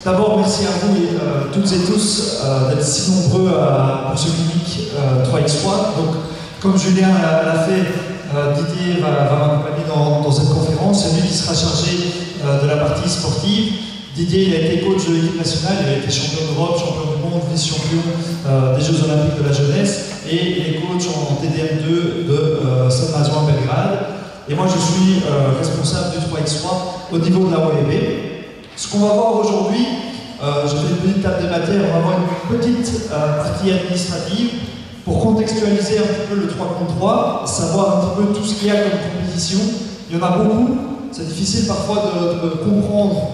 D'abord, merci à vous et toutes et tous d'être si nombreux pour ce clinique 3x3. Donc, comme Julien l'a fait, Didier va m'accompagner dans cette conférence. C'est lui qui sera chargé de la partie sportive. Didier, il a été coach de l'équipe nationale, il a été champion d'Europe, champion du monde, vice-champion des Jeux Olympiques de la jeunesse, et il est coach en TDM2 de Saint-Mazoin Belgrade. Et moi, je suis responsable du 3x3 au niveau de la OEB. Ce qu'on va voir aujourd'hui, je fais une petite table des matières, on va voir une petite partie administrative pour contextualiser un petit peu le 3 contre 3, savoir un petit peu tout ce qu'il y a comme compétition. Il y en a beaucoup, c'est difficile parfois de comprendre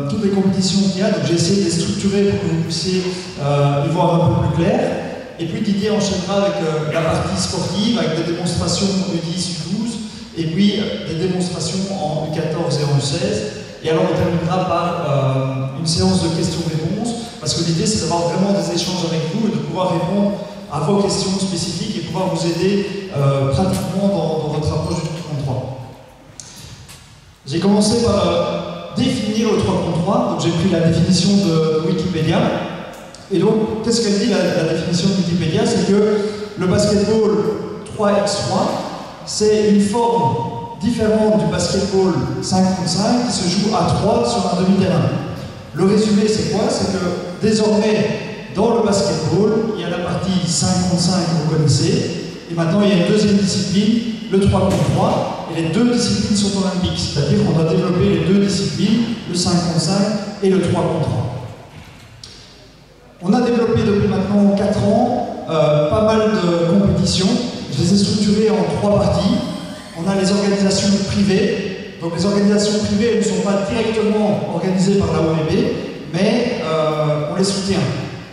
toutes les compétitions qu'il y a, donc j'ai essayé de les structurer pour que vous puissiez y voir un peu plus clair. Et puis Didier enchaînera avec la partie sportive, avec des démonstrations U10, U12, et puis des démonstrations en U14 et en U16. Et alors on terminera par une séance de questions-réponses, parce que l'idée c'est d'avoir vraiment des échanges avec vous et de pouvoir répondre à vos questions spécifiques et pouvoir vous aider pratiquement dans votre approche du 3 contre 3. J'ai commencé par définir le 3 contre 3, donc j'ai pris la définition de Wikipédia. Et donc, qu'est-ce qu'elle dit la définition de Wikipédia? C'est que le basketball 3x3, c'est une forme différente du basketball 5 contre 5 qui se joue à 3 sur un demi-terrain. Le résumé, c'est quoi? C'est que désormais, dans le basketball, il y a la partie 5 contre 5 que vous connaissez, et maintenant il y a une deuxième discipline, le 3 contre 3, et les deux disciplines sont olympiques, c'est-à-dire qu'on doit développer les deux disciplines, le 5 contre 5 et le 3 contre 3. On a développé depuis maintenant 4 ans pas mal de compétitions. Je les ai structurées en 3 parties. On a les organisations privées. Donc les organisations privées elles ne sont pas directement organisées par la OEB, mais on les soutient.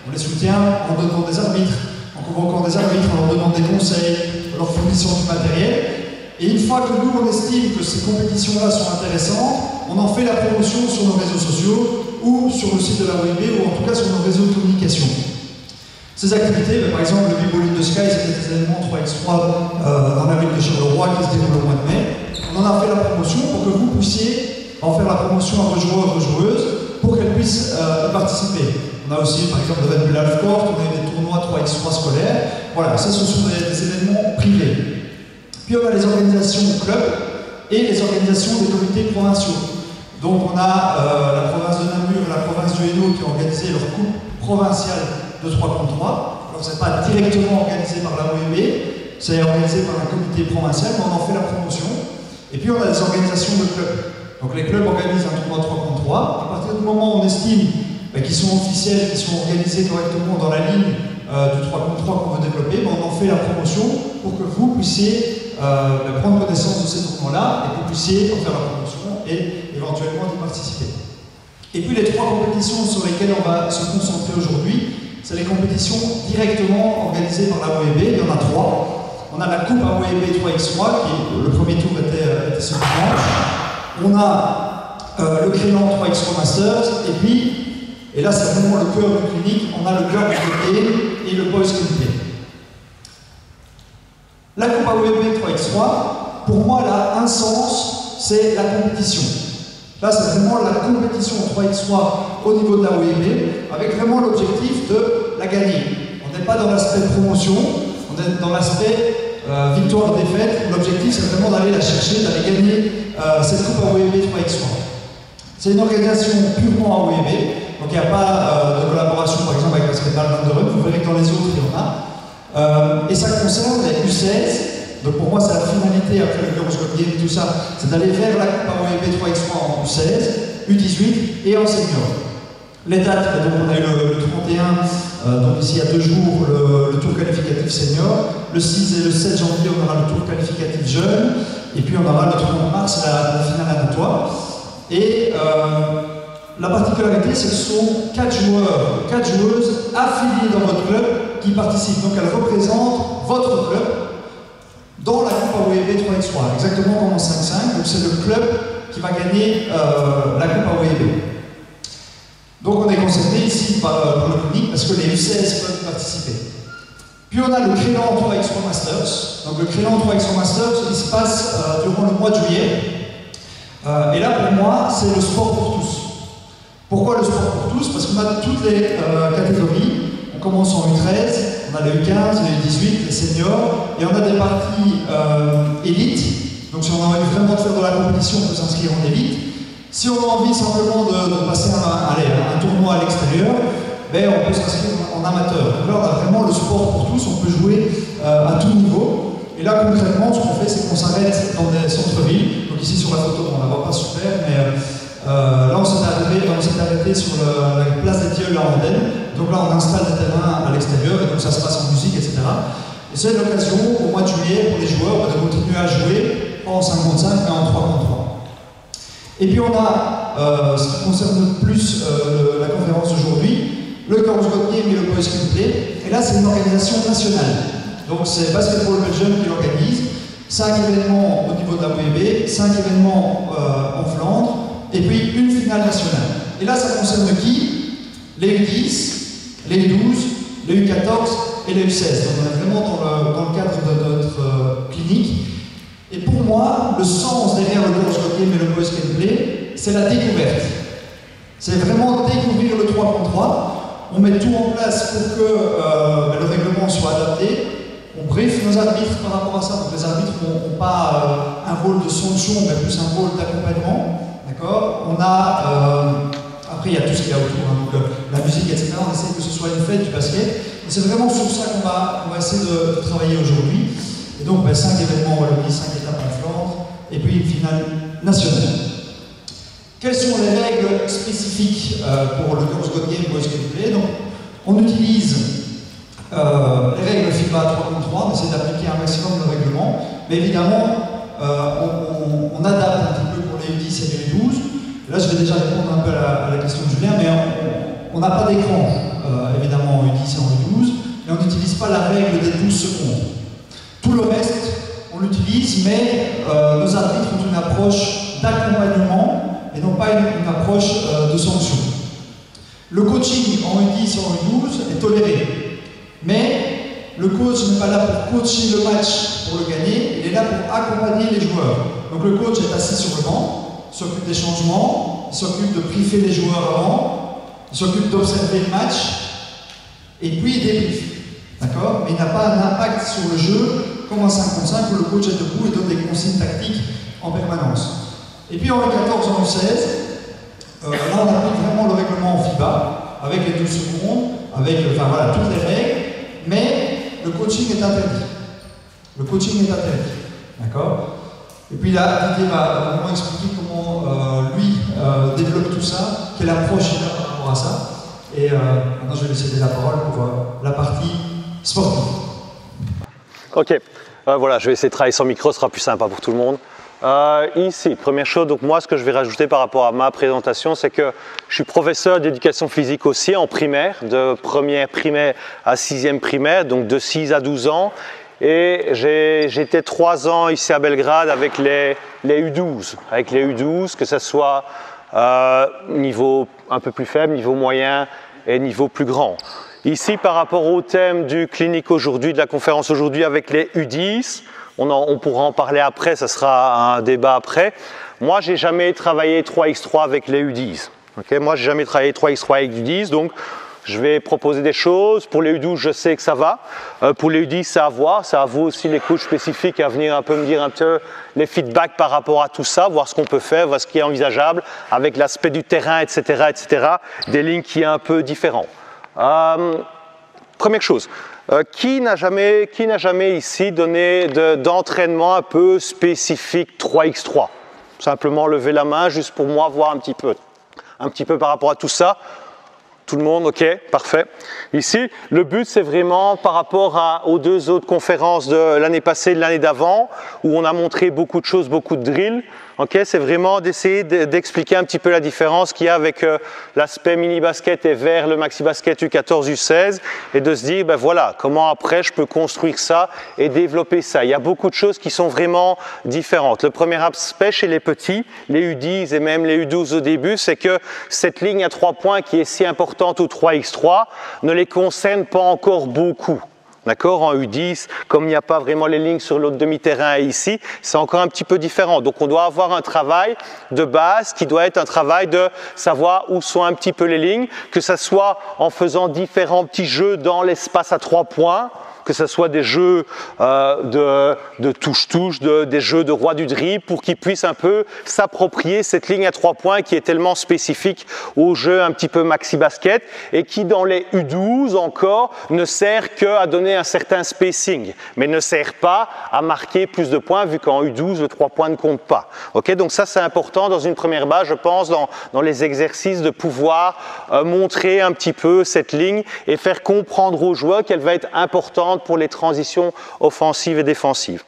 On les soutient en donnant des arbitres, en convoquant des arbitres, en leur donnant des conseils, en leur fournissant du matériel. Et une fois que nous on estime que ces compétitions-là sont intéressantes, on en fait la promotion sur nos réseaux sociaux ou sur le site de la OEB ou en tout cas sur nos réseaux de communication. Ces activités, par exemple le B-Ball in the Sky, c'était des événements 3x3 dans la ville de Charleroi qui se déroule au mois de mai. On en a fait la promotion pour que vous puissiez en faire la promotion à vos joueurs et vos joueuses pour qu'elles puissent y participer. On a aussi par exemple le Red Bull Half Court, on a des tournois 3x3 scolaires. Voilà, ça ce sont des événements privés. Puis on a les organisations clubs et les organisations des comités provinciaux. Donc on a la province de Namur et la province du Hainaut qui ont organisé leur coupe provinciale de 3 contre 3. Alors c'est pas directement organisé par la OEB, c'est organisé par un comité provincial, mais on en fait la promotion. Et puis on a des organisations de clubs. Donc les clubs organisent un tournoi 3 contre 3. À partir du moment où on estime qu'ils sont officiels, qu'ils sont organisés correctement dans la ligne du 3 contre 3 qu'on veut développer, on en fait la promotion pour que vous puissiez prendre connaissance de ces tournois-là et que vous puissiez en faire la promotion et éventuellement y participer. Et puis les 3 compétitions sur lesquelles on va se concentrer aujourd'hui, c'est les compétitions directement organisées par la OEB. Il y en a 3. On a la coupe à OEB 3x3, qui le premier tour était ce dimanche. On a le Crélan 3x3 Masters, et puis, et là c'est vraiment le cœur du clinique, on a le Girls Cup et le Boys Cup. La coupe à OEB 3x3, pour moi, elle a un sens, c'est la compétition. Là, c'est vraiment la compétition 3x3 au niveau de la OEB, avec vraiment l'objectif de la gagner. On n'est pas dans l'aspect promotion, on est dans l'aspect victoire-défaite. L'objectif, c'est vraiment d'aller la chercher, d'aller gagner cette coupe à OEB 3x3. C'est une organisation purement à OEB, donc il n'y a pas de collaboration, par exemple, avec Basketball Vanderhut. Vous verrez que dans les autres, il y en a. Et ça concerne les U16. Donc pour moi, c'est la finalité, après le Girls Cup Game, tout ça, c'est d'aller vers la coupe à OEB 3x3 en U16, U18 et en senior. Les dates, donc on a eu le 31, donc ici il y a 2 jours, le tour qualificatif senior. Le 6 et le 7 janvier, on aura le tour qualificatif jeune. Et puis on aura le 30 mars, la finale amattoire. Et la particularité, c'est que ce sont 4 joueurs, 4 joueuses affiliés dans votre club qui participent. Donc elles représentent votre club dans la coupe à OEB 3x3, exactement comme en 5-5. Donc c'est le club qui va gagner la coupe à OEB. Donc on est concerné ici par le clinique parce que les U16 peuvent participer. Puis on a le Crélan 3x3 Masters. Donc le Crélan 3x3 Masters, il se passe durant le mois de juillet. Et là pour moi, c'est le sport pour tous. Pourquoi le sport pour tous? Parce qu'on a toutes les catégories. On commence en U13, on a le U15, le U18, les seniors, et on a des parties élites. Donc si on a envie vraiment de faire de la compétition, on peut s'inscrire en élite. Si on a envie simplement de passer un tournoi à l'extérieur, ben, on peut s'inscrire en amateur. Donc là, on a vraiment le sport pour tous, on peut jouer à tout niveau. Et là, concrètement, ce qu'on fait, c'est qu'on s'arrête dans des centres-villes. Donc ici, sur la photo, on ne la voit pas super, mais là, on s'est arrêté sur la place des Tilleuls à Andenne. Donc là, on installe des terrains à l'extérieur, et donc ça se passe en musique, etc. Et c'est l'occasion, au mois de juillet, pour les joueurs, de continuer à jouer, pas en 5-5, mais en 3-3. Et puis on a, ce qui concerne le plus la conférence d'aujourd'hui, le Girls Got Game et le Boys Can Play. Et là, c'est une organisation nationale. Donc c'est Basketball Belgium qui l'organise. 5 événements au niveau de la WB, 5 événements en Flandre, et puis une finale nationale. Et là, ça concerne qui? Les U10, les U12, les U14 et les U16. Donc on est vraiment dans le cadre de notre clinique. Et pour moi, le sens derrière le Girls Got Game et le Boys Can Play, c'est la découverte. C'est vraiment découvrir le 3 contre 3. On met tout en place pour que le règlement soit adapté. On briefe nos arbitres par rapport à ça. Donc les arbitres n'ont pas un rôle de sanction, mais plus un rôle d'accompagnement. D'accord? On a... après, il y a tout ce qu'il y a autour, hein, donc la musique, etc. On essaie que ce soit une fête du basket. Et c'est vraiment sur ça qu'on va essayer de travailler aujourd'hui. Et donc, 5 événements en Wallonie, 5 étapes en Flandre, et puis une finale nationale. Quelles sont les règles spécifiques pour le Girls Got Game Boys Can Play? Donc, on utilise les règles FIBA 3 contre 3, on essaie d'appliquer un maximum de règlements, mais évidemment, on adapte un petit peu pour les U10 et les U12. Là, je vais déjà répondre un peu à la question de Julien, mais on n'a pas d'écran, évidemment, en U10 et en U12, mais on n'utilise pas la règle des 12 secondes. Tout le reste, on l'utilise, mais nos arbitres ont une approche d'accompagnement et non pas une approche de sanction. Le coaching en U10 et en U12 est toléré, mais le coach n'est pas là pour coacher le match pour le gagner, il est là pour accompagner les joueurs. Donc le coach est assis sur le banc, il s'occupe des changements, il s'occupe de briefer les joueurs avant, il s'occupe d'observer le match, et puis il débriefe. D'accord? Mais il n'a pas un impact sur le jeu comme en 5 contre 5 où le coach est debout et donne des consignes tactiques en permanence. Et puis en U14 en U16, là on applique vraiment le règlement en FIBA avec les 12 secondes, avec voilà, toutes les règles, mais le coaching est interdit. Le coaching est interdit. D'accord? Et puis là, Didier va vraiment expliquer comment lui développe tout ça, quelle approche il a par rapport à ça. Et maintenant je vais lui céder la parole pour la partie sportive. Ok, voilà, je vais essayer de travailler sans micro, ce sera plus sympa pour tout le monde. Ici, première chose, donc moi ce que je vais rajouter par rapport à ma présentation, c'est que je suis professeur d'éducation physique aussi en primaire, de première primaire à 6e primaire, donc de 6 à 12 ans. Et j'étais 3 ans ici à Belgrade avec les U12, que ce soit niveau un peu plus faible, niveau moyen et niveau plus grand. Ici, par rapport au thème du clinique aujourd'hui, de la conférence aujourd'hui avec les U10, on pourra en parler après, ça sera un débat après. Moi, j'ai jamais travaillé 3x3 avec les U10. Okay, moi, j'ai jamais travaillé 3x3 avec les U10, donc je vais proposer des choses. Pour les U12, je sais que ça va. Pour les U10, c'est à voir. C'est à vous aussi, les coachs spécifiques, à venir un peu me dire un peu les feedbacks par rapport à tout ça, voir ce qu'on peut faire, voir ce qui est envisageable avec l'aspect du terrain, etc., des lignes qui est un peu différent. Première chose, qui n'a jamais ici donné d'entraînement un peu spécifique 3x3? Simplement lever la main juste pour moi voir un petit peu par rapport à tout ça. Tout le monde, ok, parfait. Ici, le but c'est vraiment par rapport aux 2 autres conférences de l'année passée et de l'année d'avant, où on a montré beaucoup de choses, beaucoup de drills. Ok, c'est vraiment d'essayer d'expliquer un petit peu la différence qu'il y a avec l'aspect mini-basket et vers le maxi-basket U14, U16, et de se dire, ben voilà, comment après je peux construire ça et développer ça. Il y a beaucoup de choses qui sont vraiment différentes. Le premier aspect chez les petits, les U10 et même les U12 au début, c'est que cette ligne à 3 points qui est si importante au 3x3 ne les concerne pas encore beaucoup. D'accord, en U10, comme il n'y a pas vraiment les lignes sur l'autre demi-terrain ici, c'est encore un petit peu différent. Donc on doit avoir un travail de base qui doit être un travail de savoir où sont un petit peu les lignes, que ce soit en faisant différents petits jeux dans l'espace à 3 points, que ce soit des jeux de touche-touche, des jeux de roi du dribble, pour qu'ils puissent un peu s'approprier cette ligne à 3 points qui est tellement spécifique au jeu un petit peu maxi basket et qui dans les U12 encore ne sert qu'à donner un certain spacing, mais ne sert pas à marquer plus de points vu qu'en U12 le 3 points ne compte pas. Okay, donc ça c'est important dans une première base, je pense, dans les exercices de pouvoir montrer un petit peu cette ligne et faire comprendre aux joueurs qu'elle va être importante pour les transitions offensives et défensives.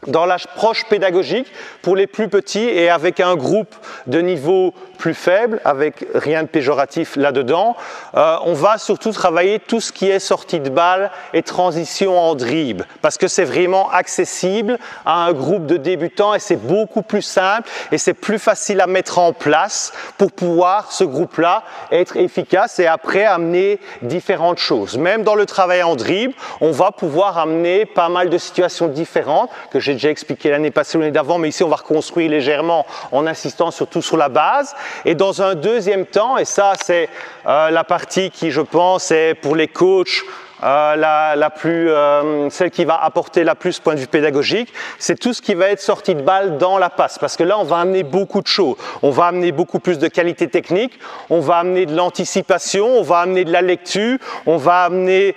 Dans l'approche pédagogique, pour les plus petits et avec un groupe de niveau plus faible, avec rien de péjoratif là-dedans, on va surtout travailler tout ce qui est sortie de balle et transition en dribble, parce que c'est vraiment accessible à un groupe de débutants et c'est beaucoup plus simple et c'est plus facile à mettre en place pour pouvoir, ce groupe-là, être efficace et après amener différentes choses. Même dans le travail en dribble, on va pouvoir amener pas mal de situations différentes que j'ai déjà expliqué l'année passée ou l'année d'avant, mais ici on va reconstruire légèrement en insistant surtout sur la base. Et dans un deuxième temps, et ça c'est la partie qui je pense est pour les coachs celle qui va apporter la plus point de vue pédagogique, c'est tout ce qui va être sortie de balle dans la passe, parce que là on va amener beaucoup de choses, on va amener beaucoup plus de qualité technique, on va amener de l'anticipation, on va amener de la lecture, on va amener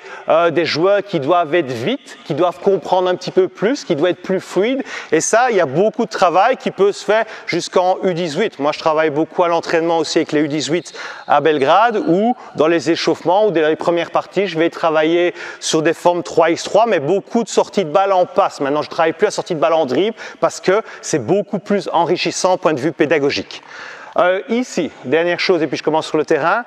des joueurs qui doivent être vite, qui doivent comprendre un petit peu plus, qui doivent être plus fluides, et ça il y a beaucoup de travail qui peut se faire jusqu'en U18. Moi je travaille beaucoup à l'entraînement aussi avec les U18 à Belgrade, où dans les échauffements ou dans les premières parties je vais travailler sur des formes 3x3, mais beaucoup de sorties de balle en passe. Maintenant, je ne travaille plus à sortie de balle en dribble parce que c'est beaucoup plus enrichissant au point de vue pédagogique. Ici, dernière chose, et puis je commence sur le terrain.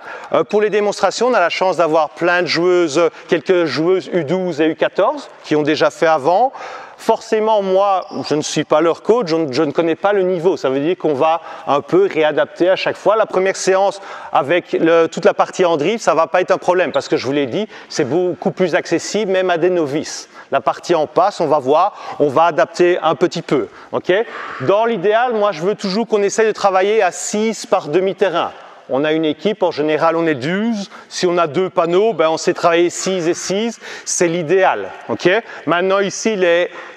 Pour les démonstrations, on a la chance d'avoir plein de joueuses, quelques joueuses U12 et U14 qui ont déjà fait avant. Forcément, moi, je ne suis pas leur coach, je ne connais pas le niveau. Ça veut dire qu'on va un peu réadapter à chaque fois. La première séance avec toute la partie en dribble, ça ne va pas être un problème parce que je vous l'ai dit, c'est beaucoup plus accessible même à des novices. La partie en passe, on va voir, on va adapter un petit peu. Okay? Dans l'idéal, moi, je veux toujours qu'on essaye de travailler à 6 par demi-terrain. On a une équipe, en général on est 12, si on a 2 panneaux, ben on sait travailler 6 et 6, c'est l'idéal. Okay? Maintenant ici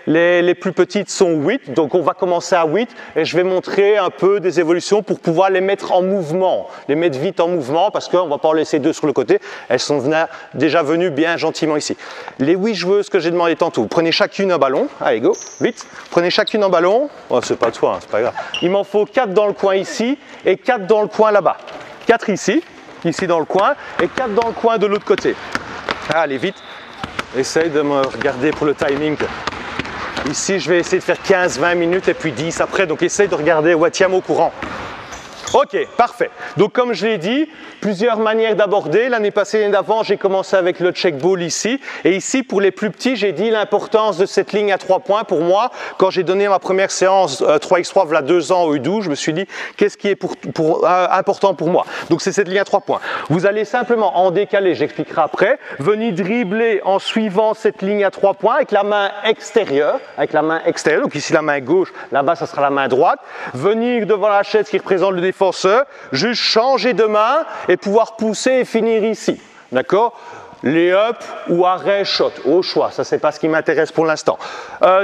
les plus petites sont 8, donc on va commencer à 8 et je vais montrer un peu des évolutions pour pouvoir les mettre en mouvement, les mettre vite en mouvement parce qu'on ne va pas en laisser 2 sur le côté, elles sont déjà venues bien gentiment ici. Les 8 joueuses que j'ai demandé tantôt, prenez chacune un ballon, allez go, vite, prenez chacune un ballon, oh, c'est pas toi, hein, c'est pas grave. Il m'en faut 4 dans le coin ici et 4 dans le coin là-bas. 4 ici dans le coin, et 4 dans le coin de l'autre côté. Allez, vite. Essaye de me regarder pour le timing. Ici, je vais essayer de faire 15-20 minutes et puis 10 après, donc essaye de regarder Watiam au courant. Ok, parfait. Donc comme je l'ai dit, plusieurs manières d'aborder. L'année passée, l'année d'avant, j'ai commencé avec le check ball ici. Et ici, pour les plus petits, j'ai dit l'importance de cette ligne à 3 points. Pour moi, quand j'ai donné ma première séance 3x3 il y a 2 ans au U12, je me suis dit, qu'est-ce qui est important pour moi? Donc c'est cette ligne à 3 points. Vous allez simplement en décaler, j'expliquerai après, venir dribbler en suivant cette ligne à 3 points avec la main extérieure. Donc ici la main gauche, là-bas ça sera la main droite. Venir devant la chaise qui représente le défenseur, juste changer de main et pouvoir pousser et finir ici. D'accord? Les up ou arrêt shot, au choix, ça c'est pas ce qui m'intéresse pour l'instant.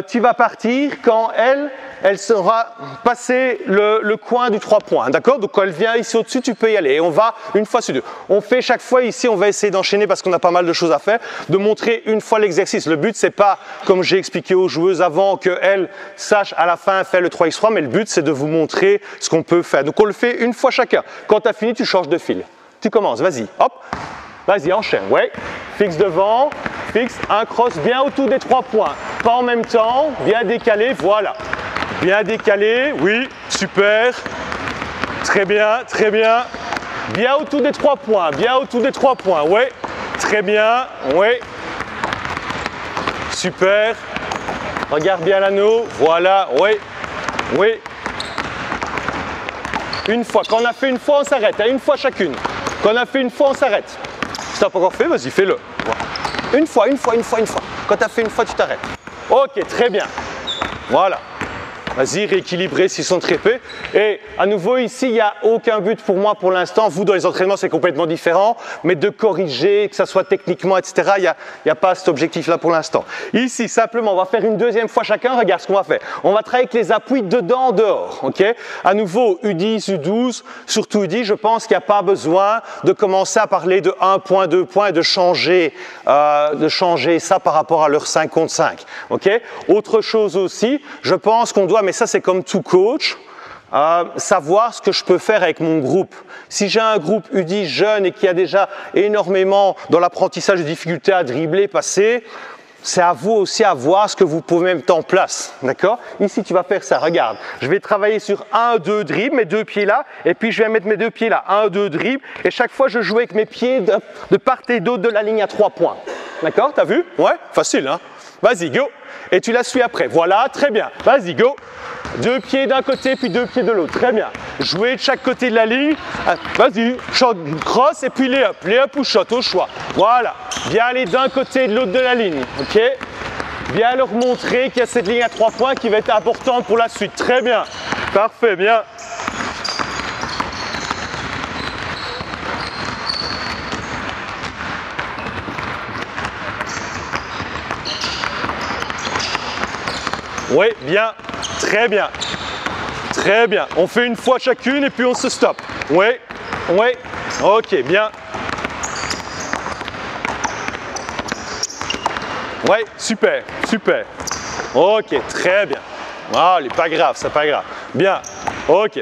Tu vas partir quand elle sera passée le coin du 3 points, d'accord? Donc quand elle vient ici au-dessus, tu peux y aller. Et on va une fois sur deux. On fait chaque fois ici, on va essayer d'enchaîner parce qu'on a pas mal de choses à faire, de montrer une fois l'exercice. Le but c'est pas, comme j'ai expliqué aux joueuses avant, qu'elles sachent à la fin faire le 3x3, mais le but c'est de vous montrer ce qu'on peut faire. Donc on le fait une fois chacun. Quand tu as fini, tu changes de fil. Tu commences, vas-y, hop. Vas-y, enchaîne, ouais. Fixe devant, fixe, un cross bien autour des 3 points. Pas en même temps, bien décalé, voilà. Bien décalé, oui, super. Très bien, très bien. Bien autour des 3 points, bien autour des 3 points, ouais. Très bien, ouais. Super. Regarde bien l'anneau, voilà, ouais. Oui. Une fois, quand on a fait une fois, on s'arrête, hein, une fois chacune. Quand on a fait une fois, on s'arrête. Si tu n'as pas encore fait, vas-y, fais-le. Voilà. Une fois. Quand tu as fait une fois, tu t'arrêtes. Ok, très bien. Voilà. Vas-y, rééquilibrer s'ils sont très épais. Et à nouveau, ici, il n'y a aucun but pour moi pour l'instant. Vous, dans les entraînements, c'est complètement différent. Mais de corriger, que ça soit techniquement, etc., il n'y a pas cet objectif-là pour l'instant. Ici, simplement, on va faire une deuxième fois chacun. Regarde ce qu'on va faire. On va travailler avec les appuis dedans, dehors. Okay, à nouveau, U10, U12, surtout U10, je pense qu'il n'y a pas besoin de commencer à parler de 1 point, 2 points et de changer ça par rapport à leur 5 contre 5. Okay, autre chose aussi, je pense qu'on doit, mais ça c'est comme tout coach, savoir ce que je peux faire avec mon groupe. Si j'ai un groupe U10 jeune et qui a déjà énormément dans l'apprentissage de difficultés à dribbler, passer, c'est à vous aussi à voir ce que vous pouvez mettre en place. D'accord? Ici, tu vas faire ça. Regarde, je vais travailler sur 1, 2 dribbles, mes deux pieds là, et puis je vais mettre mes deux pieds là. 1, 2 dribbles, et chaque fois, je joue avec mes pieds de part et d'autre de la ligne à 3 points. D'accord? T'as vu? Ouais? Facile, hein? Vas-y, go! Et tu la suis après. Voilà, très bien. Vas-y, go! 2 pieds d'un côté, puis 2 pieds de l'autre. Très bien. Jouez de chaque côté de la ligne. Vas-y, shot, cross, et puis les up ou shot, au choix. Voilà. Bien aller d'un côté et de l'autre de la ligne. Ok? Bien leur montrer qu'il y a cette ligne à 3 points qui va être importante pour la suite. Très bien. Parfait, bien. Oui, bien, très bien, très bien. On fait une fois chacune et puis on se stoppe. Oui, ok, bien. Oui, super. Ok, très bien. Ah, pas grave, c'est pas grave. Bien, ok.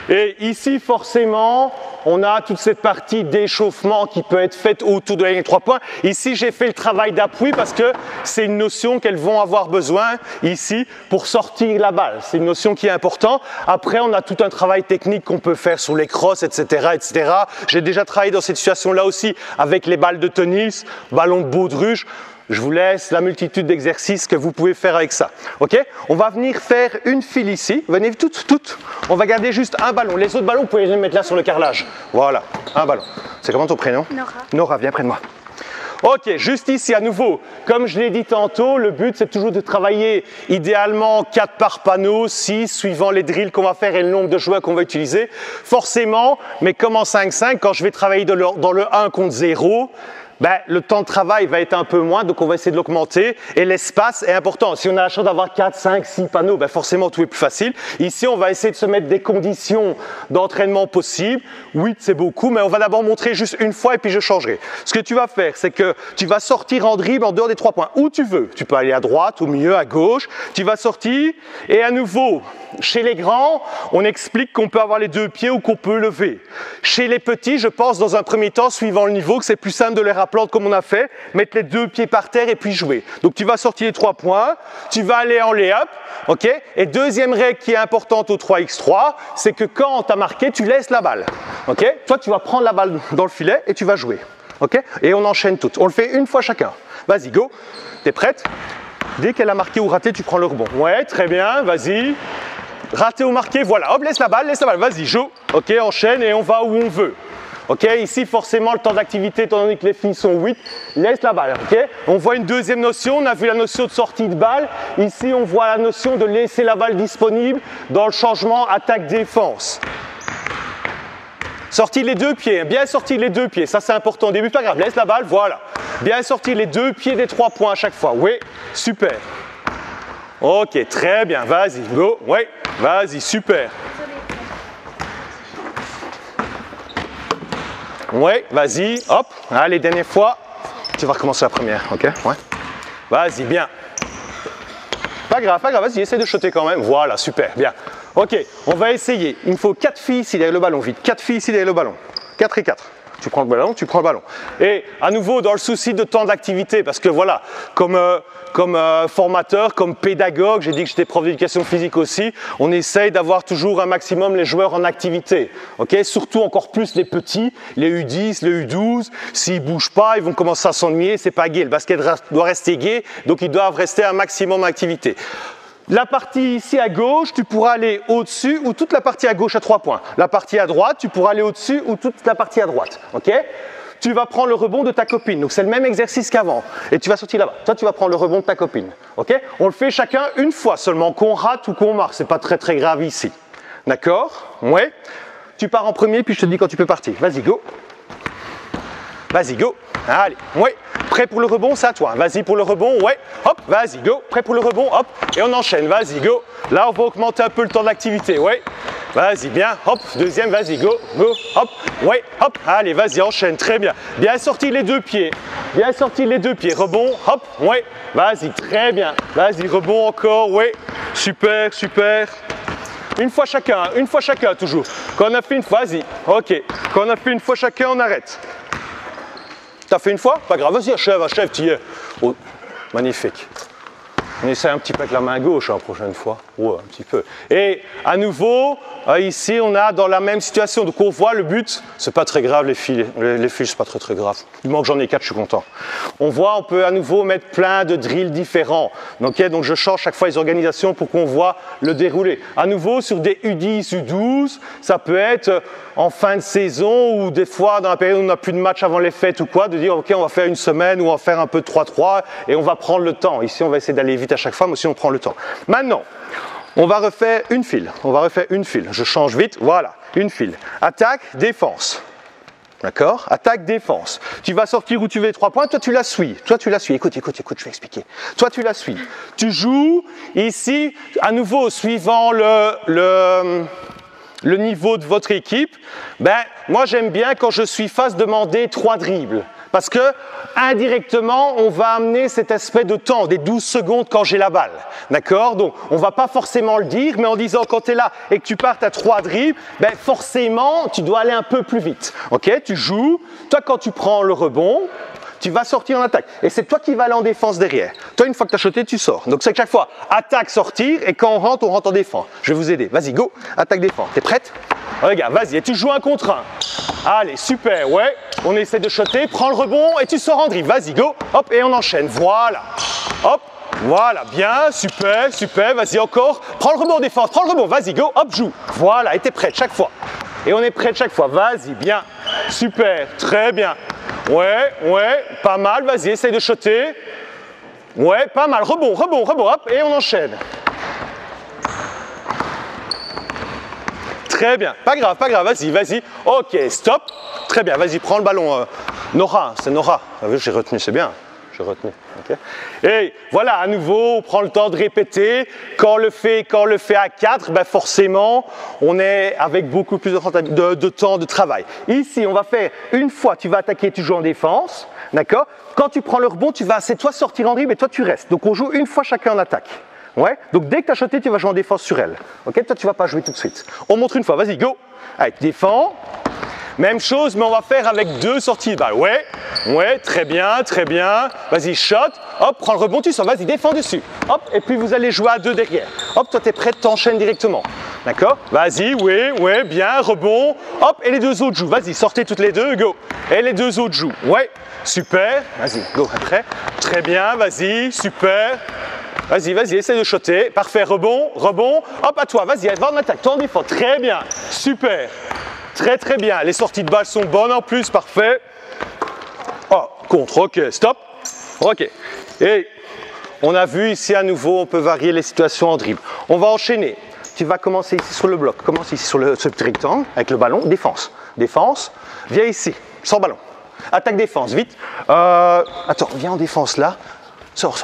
Et ici, forcément, on a toute cette partie d'échauffement qui peut être faite autour de la ligne 3 points. Ici, j'ai fait le travail d'appui parce que c'est une notion qu'elles vont avoir besoin ici pour sortir la balle. C'est une notion qui est importante. Après, on a tout un travail technique qu'on peut faire sur les crosses, etc., etc. J'ai déjà travaillé dans cette situation-là aussi avec les balles de tennis, ballons de baudruche. Je vous laisse la multitude d'exercices que vous pouvez faire avec ça. Ok? On va venir faire une file ici. Venez toutes. On va garder juste un ballon. Les autres ballons, vous pouvez les mettre là sur le carrelage. Voilà, un ballon. C'est comment ton prénom? Nora. Nora, viens près de moi. Ok, juste ici à nouveau, comme je l'ai dit tantôt, le but c'est toujours de travailler idéalement 4 par panneau, 6 suivant les drills qu'on va faire et le nombre de joueurs qu'on va utiliser. Forcément, mais comme en 5-5, quand je vais travailler dans le 1 contre 0, ben, le temps de travail va être un peu moins, donc on va essayer de l'augmenter et l'espace est important. Si on a la chance d'avoir 4, 5, 6 panneaux, ben forcément tout est plus facile. Ici, on va essayer de se mettre des conditions d'entraînement possibles. 8, c'est beaucoup, mais on va d'abord montrer juste une fois et puis je changerai. Ce que tu vas faire, c'est que tu vas sortir en dribble en dehors des 3 points, où tu veux. Tu peux aller à droite, au milieu, à gauche. Tu vas sortir et à nouveau, chez les grands, on explique qu'on peut avoir les 2 pieds ou qu'on peut lever. Chez les petits, je pense dans un premier temps, suivant le niveau, que c'est plus simple de les rappeler comme on a fait, mettre les 2 pieds par terre et puis jouer. Donc tu vas sortir les 3 points, tu vas aller en lay-up, ok? Et deuxième règle qui est importante au 3x3, c'est que quand tu as marqué, tu laisses la balle, ok? Toi, tu vas prendre la balle dans le filet et tu vas jouer, ok? Et on enchaîne toutes. On le fait une fois chacun. Vas-y, go. T'es prête? Dès qu'elle a marqué ou raté, tu prends le rebond. Ouais, très bien, vas-y. Raté ou marqué, voilà. Hop, laisse la balle, vas-y, joue. Ok, enchaîne et on va où on veut. Ok, ici forcément le temps d'activité, étant donné que les filles sont 8, laisse la balle. Ok, on voit une deuxième notion, on a vu la notion de sortie de balle. Ici, on voit la notion de laisser la balle disponible dans le changement attaque-défense. Sortir les 2 pieds, bien sortir les 2 pieds, ça c'est important au début, pas grave, laisse la balle, voilà. Bien sortir les 2 pieds des 3 points à chaque fois, oui, super. Ok, très bien, vas-y, go, oui, vas-y, super. Ouais, vas-y, hop, allez, dernière fois. Tu vas recommencer la première, ok? Ouais. Vas-y, bien. Pas grave, vas-y, essaie de shotter quand même. Voilà, super, bien. Ok, on va essayer. Il me faut 4 filles ici derrière le ballon, vite. 4 filles ici derrière le ballon. 4 et 4. Tu prends le ballon, tu prends le ballon. Et à nouveau, dans le souci de temps d'activité, parce que voilà, comme formateur, comme pédagogue, j'ai dit que j'étais prof d'éducation physique aussi, on essaye d'avoir toujours un maximum les joueurs en activité. Okay, surtout encore plus les petits, les U10, les U12. S'ils ne bougent pas, ils vont commencer à s'ennuyer, c'est pas gai. Le basket doit rester gai, donc ils doivent rester un maximum en activité. La partie ici à gauche, tu pourras aller au-dessus ou toute la partie à gauche à 3 points. La partie à droite, tu pourras aller au-dessus ou toute la partie à droite. Okay? tu vas prendre le rebond de ta copine. Donc c'est le même exercice qu'avant. Et tu vas sortir là-bas. Toi, tu vas prendre le rebond de ta copine. Ok? On le fait chacun une fois seulement, qu'on rate ou qu'on marque. C'est pas très très grave ici. D'accord? Ouais. Tu pars en premier, puis je te dis quand tu peux partir. Vas-y, go. Vas-y, go. Allez, ouais. Prêt pour le rebond, c'est à toi. Vas-y pour le rebond, ouais. Hop, vas-y, go. Prêt pour le rebond, hop. Et on enchaîne, vas-y, go. Là, on va augmenter un peu le temps d'activité, ouais. Vas-y, bien, hop. Deuxième, vas-y, go, go, hop. Ouais, hop. Allez, vas-y, enchaîne, très bien. Bien sorti les deux pieds. Bien sorti les deux pieds. Rebond, hop, ouais. Vas-y, très bien. Vas-y, rebond encore, ouais. Super, super. Une fois chacun toujours. Quand on a fait une fois, vas-y. Ok. Quand on a fait une fois chacun, on arrête. T'as fait une fois? Pas grave, vas-y, achève, tu y es. Oh, magnifique. On essaie un petit peu avec la main gauche la prochaine fois. Ouais, un petit peu. Et à nouveau, ici, on a dans la même situation. Donc on voit le but, c'est pas très grave les fils. Les fils, c'est pas très très grave. Du moment que j'en ai 4, je suis content. On voit, on peut à nouveau mettre plein de drills différents. Donc je change chaque fois les organisations pour qu'on voit le déroulé. À nouveau, sur des U10, U12, ça peut être en fin de saison ou des fois dans la période où on n'a plus de match avant les fêtes ou quoi, de dire ok, on va faire une semaine ou on va faire un peu de 3-3 et on va prendre le temps. Ici, on va essayer d'aller vite à chaque fois, mais aussi on prend le temps. Maintenant, on va refaire une file. Je change vite, voilà, une file. Attaque, défense. D'accord? Attaque, défense. Tu vas sortir où tu veux les 3 points, toi tu la suis. Écoute, je vais expliquer. Toi tu la suis. Tu joues ici, à nouveau, suivant le niveau de votre équipe. Moi j'aime bien quand je suis face demander 3 dribbles. Parce que, indirectement, on va amener cet aspect de temps, des 12 secondes quand j'ai la balle. D'accord? Donc, on ne va pas forcément le dire, mais en disant quand tu es là et que tu partes à 3 dribbles, forcément, tu dois aller un peu plus vite. Ok? Tu joues. Toi, quand tu prends le rebond, tu vas sortir en attaque. Et c'est toi qui vas aller en défense derrière. Toi, une fois que tu as shoté, tu sors. Donc, c'est chaque fois attaque, sortir, et quand on rentre en défense. Je vais vous aider. Vas-y, go. Attaque, défense. T'es prête? Regarde, vas-y. Et tu joues 1 contre 1. Allez, super, ouais. On essaie de shotter, prends le rebond et tu sors en dribble. Vas-y, go. Hop, et on enchaîne. Voilà. Hop. Voilà, bien, super, super. Vas-y, encore. Prends le rebond en défense. Prends le rebond. Vas-y, go. Hop, joue. Voilà, et t'es prête chaque fois. Et on est prêt chaque fois. Vas-y, bien. Super, très bien. Ouais, pas mal. Vas-y, essaye de shotter. Ouais, pas mal. Rebond, hop, et on enchaîne. Très bien, pas grave, vas-y. Ok, stop. Très bien, vas-y, prends le ballon. Nora, c'est Nora. Ah oui, j'ai retenu, c'est bien. J'ai retenu. Okay. Et voilà, à nouveau, on prend le temps de répéter. Quand on le fait à 4, forcément, on est avec beaucoup plus de temps de travail. Ici, on va faire une fois, tu vas attaquer, tu joues en défense. D'accord? Quand tu prends le rebond, c'est toi sortir en dribble et toi tu restes. Donc on joue une fois chacun en attaque. Ouais. Donc dès que tu as shoté, tu vas jouer en défense sur elle. Ok? Toi, tu ne vas pas jouer tout de suite. On montre une fois. Vas-y, go. Allez, tu défends. Même chose, mais on va faire avec 2 sorties de balle. Ouais, très bien. Vas-y, shot. Hop, prends le rebond, tu sors. Vas-y, défends dessus. Hop, et puis vous allez jouer à 2 derrière. Hop, toi, tu es prêt, t'enchaînes directement. D'accord? Vas-y, ouais, bien, rebond. Hop, et les 2 autres jouent. Vas-y, sortez toutes les 2, go. Et les 2 autres jouent. Ouais, super. Vas-y, go, après. Très bien, vas-y, super. Vas-y, essaie de shotter. Parfait, rebond. Hop, à toi, vas-y, va en attaque. Toi en défense. Très bien, super. Très bien. Les sorties de balle sont bonnes en plus, parfait. Oh, contre, ok, stop. Ok. Et on a vu ici à nouveau, on peut varier les situations en dribble. On va enchaîner. Tu vas commencer ici sur le bloc. Commence ici sur ce petit rectangle avec le ballon. Défense. Viens ici, sans ballon. Attaque, défense, vite. Attends, viens en défense là. Sors.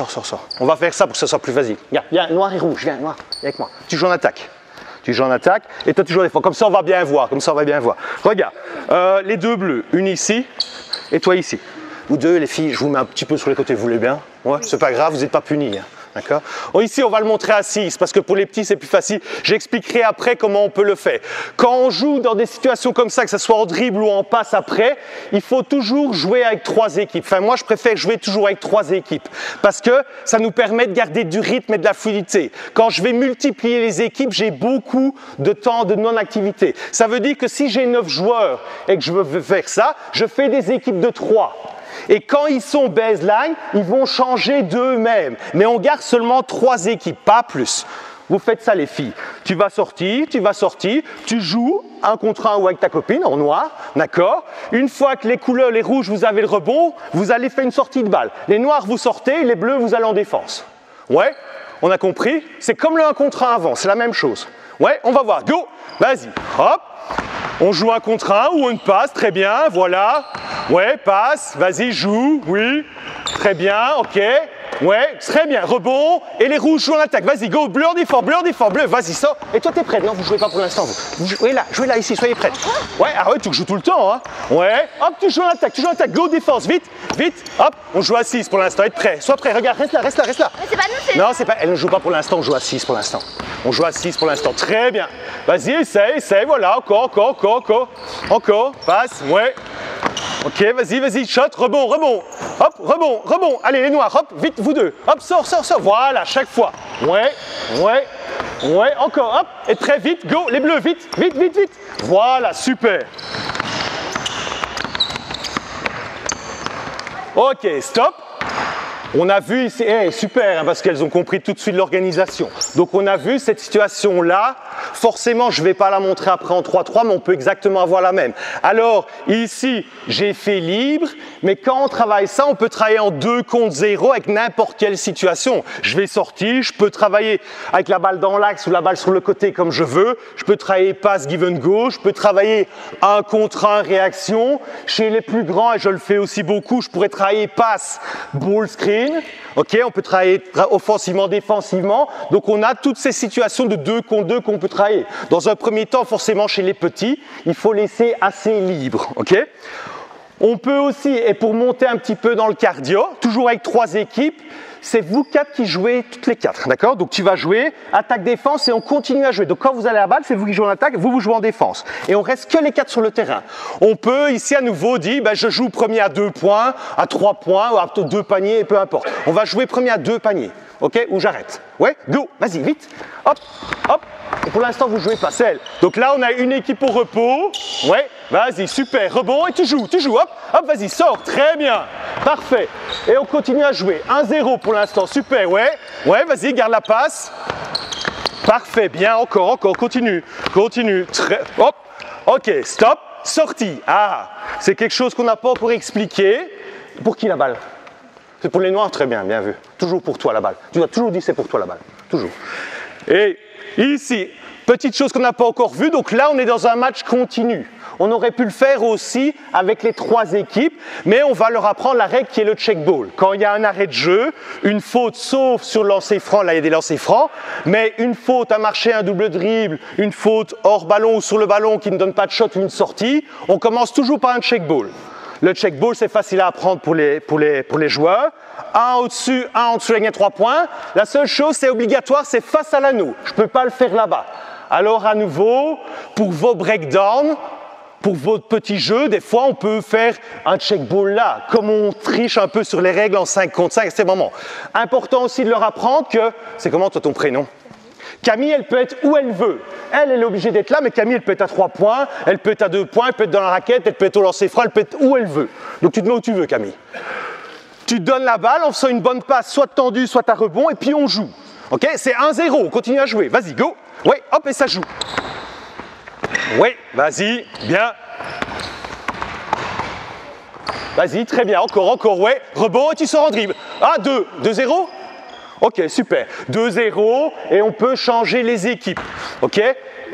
On va faire ça pour que ça soit plus facile. Viens, noir et rouge, viens avec moi. Tu joues en attaque. Et toi tu joues en défense. Comme ça on va bien voir. Regarde, les 2 bleus, une ici et toi ici. Vous 2 les filles, je vous mets un petit peu sur les côtés, vous voulez bien? Ouais, c'est pas grave, vous n'êtes pas punis. Hein. D'accord? Ici, on va le montrer à 6 parce que pour les petits, c'est plus facile. J'expliquerai après comment on peut le faire. Quand on joue dans des situations comme ça, que ce soit en dribble ou en passe après, il faut toujours jouer avec 3 équipes. Enfin, moi, je préfère jouer toujours avec 3 équipes parce que ça nous permet de garder du rythme et de la fluidité. Quand je vais multiplier les équipes, j'ai beaucoup de temps de non-activité. Ça veut dire que si j'ai 9 joueurs et que je veux faire ça, je fais des équipes de 3. Et quand ils sont baseline, ils vont changer d'eux-mêmes. Mais on garde seulement 3 équipes, pas plus. Vous faites ça les filles. Tu vas sortir, tu joues un contre un ou avec ta copine en noir, d'accord? Une fois que les couleurs, les rouges, vous avez le rebond, vous allez faire une sortie de balle. Les noirs, vous sortez, les bleus, vous allez en défense. Ouais? On a compris? C'est comme le 1 contre 1 avant, c'est la même chose. Ouais? On va voir. Go! Vas-y. Hop! On joue un contre un ou une passe, très bien, voilà. Ouais, passe, vas-y, joue, oui. Très bien, ok. Ouais, très bien, rebond. Et les rouges jouent en attaque, vas-y, go, bleu en défense, bleu, vas-y, sors. Et toi, t'es prête? Non, vous jouez pas pour l'instant, vous. Jouez là, ici, soyez prêts. Ouais, ah ouais, tu joues tout le temps, hein. Ouais, hop, tu joues en attaque, go, défense, vite, hop. On joue à 6 pour l'instant, être prêt. Sois prêt, regarde, reste là. Mais c'est pas nous, c'est... Non, c'est pas, elle ne joue pas pour l'instant, on joue à 6 pour l'instant. On joue à 6 pour l'instant, très bien. Vas-y, essaye, voilà, encore, passe, ouais. Ok, vas-y, shot, rebond, hop, rebond, allez les noirs, hop, vite, vous deux, hop, sors, voilà, chaque fois, ouais, encore, hop, et très vite, go, les bleus, vite, voilà, super. Ok, stop. On a vu ici, super, hein, parce qu'elles ont compris tout de suite l'organisation. Donc on a vu cette situation-là, forcément je ne vais pas la montrer après en 3-3, mais on peut exactement avoir la même. Alors ici, j'ai fait libre, mais quand on travaille ça, on peut travailler en 2 contre 0 avec n'importe quelle situation. Je vais sortir, je peux travailler avec la balle dans l'axe ou la balle sur le côté comme je veux, je peux travailler passe, give and go, je peux travailler 1 contre 1 réaction. Chez les plus grands, et je le fais aussi beaucoup, je pourrais travailler passe, ball screen. Ok, on peut travailler offensivement, défensivement. Donc on a toutes ces situations de 2 contre 2 qu'on peut travailler. Dans un premier temps, forcément chez les petits, il faut laisser assez libre. Ok. On peut aussi, et pour monter un petit peu dans le cardio, toujours avec 3 équipes, c'est vous 4 qui jouez toutes les 4, d'accord? Donc tu vas jouer attaque-défense et on continue à jouer. Donc quand vous allez à la balle, c'est vous qui jouez en attaque, vous jouez en défense. Et on reste que les 4 sur le terrain. On peut ici à nouveau dire, je joue premier à 2 points, à 3 points, ou à 2 paniers, peu importe. On va jouer premier à 2 paniers, ok? Ou j'arrête. Ouais, go, vas-y, vite. Hop. Et pour l'instant, vous jouez pas seul. Donc là, on a une équipe au repos. Ouais, vas-y, super, rebond et tu joues, hop, vas-y, sors, très bien, parfait. Et on continue à jouer. 1-0 pour l'instant, super, ouais, vas-y, garde la passe. Parfait, bien, encore, continue, hop, ok, stop, sortie. Ah, c'est quelque chose qu'on n'a pas encore expliqué. Pour qui la balle? C'est pour les noirs, très bien, bien vu. Toujours pour toi la balle. Tu dois toujours dire c'est pour toi la balle, toujours. Et ici, petite chose qu'on n'a pas encore vue, donc là on est dans un match continu. On aurait pu le faire aussi avec les 3 équipes, mais on va leur apprendre la règle qui est le check ball. Quand il y a un arrêt de jeu, une faute sauf sur le lancer franc, là il y a des lancers francs, mais une faute à marcher, un double dribble, une faute hors ballon ou sur le ballon qui ne donne pas de shot ou une sortie, on commence toujours par un check ball. Le check ball, c'est facile à apprendre pour les joueurs. Un au-dessus, gagner 3 points. La seule chose, c'est obligatoire, c'est face à l'anneau. Je ne peux pas le faire là-bas. Alors, à nouveau, pour vos breakdowns, pour votre petit jeu, des fois, on peut faire un check ball là. Comme on triche un peu sur les règles en 5 contre 5, c'est vraiment important aussi de leur apprendre que... C'est comment, toi, ton prénom? Camille, elle peut être où elle veut. Elle est obligée d'être là, mais Camille, elle peut être à 3 points, elle peut être à 2 points, elle peut être dans la raquette, elle peut être au lancer franc, elle peut être où elle veut. Donc tu te mets où tu veux, Camille. Tu donnes la balle en faisant une bonne passe, soit tendue, soit à rebond, et puis on joue. Ok, c'est 1-0, on continue à jouer. Vas-y, go. Ouais, hop, et ça joue. Ouais, vas-y, bien. Vas-y, très bien, encore, ouais. Rebond, et tu sors en dribble. Ah, 2-0. Ok, super. 2-0 et on peut changer les équipes. Ok?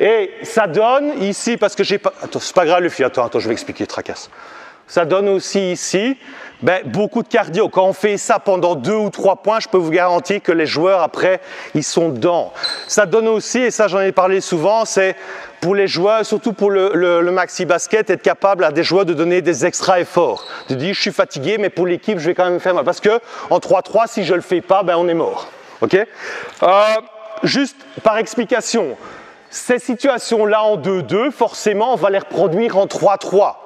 Et ça donne ici, parce que j'ai pas... Attends, c'est pas grave le fil. Attends, je vais expliquer, tracasse. Ça donne aussi ici beaucoup de cardio. Quand on fait ça pendant 2 ou 3 points, je peux vous garantir que les joueurs, après, ils sont dedans. Ça donne aussi, et ça j'en ai parlé souvent, c'est pour les joueurs, surtout pour le maxi basket, être capable à des joueurs de donner des extra efforts. De dire, je suis fatigué, mais pour l'équipe, je vais quand même faire mal. Parce que en 3-3, si je ne le fais pas, on est mort. Ok? Juste par explication, ces situations-là en 2-2, forcément, on va les reproduire en 3-3.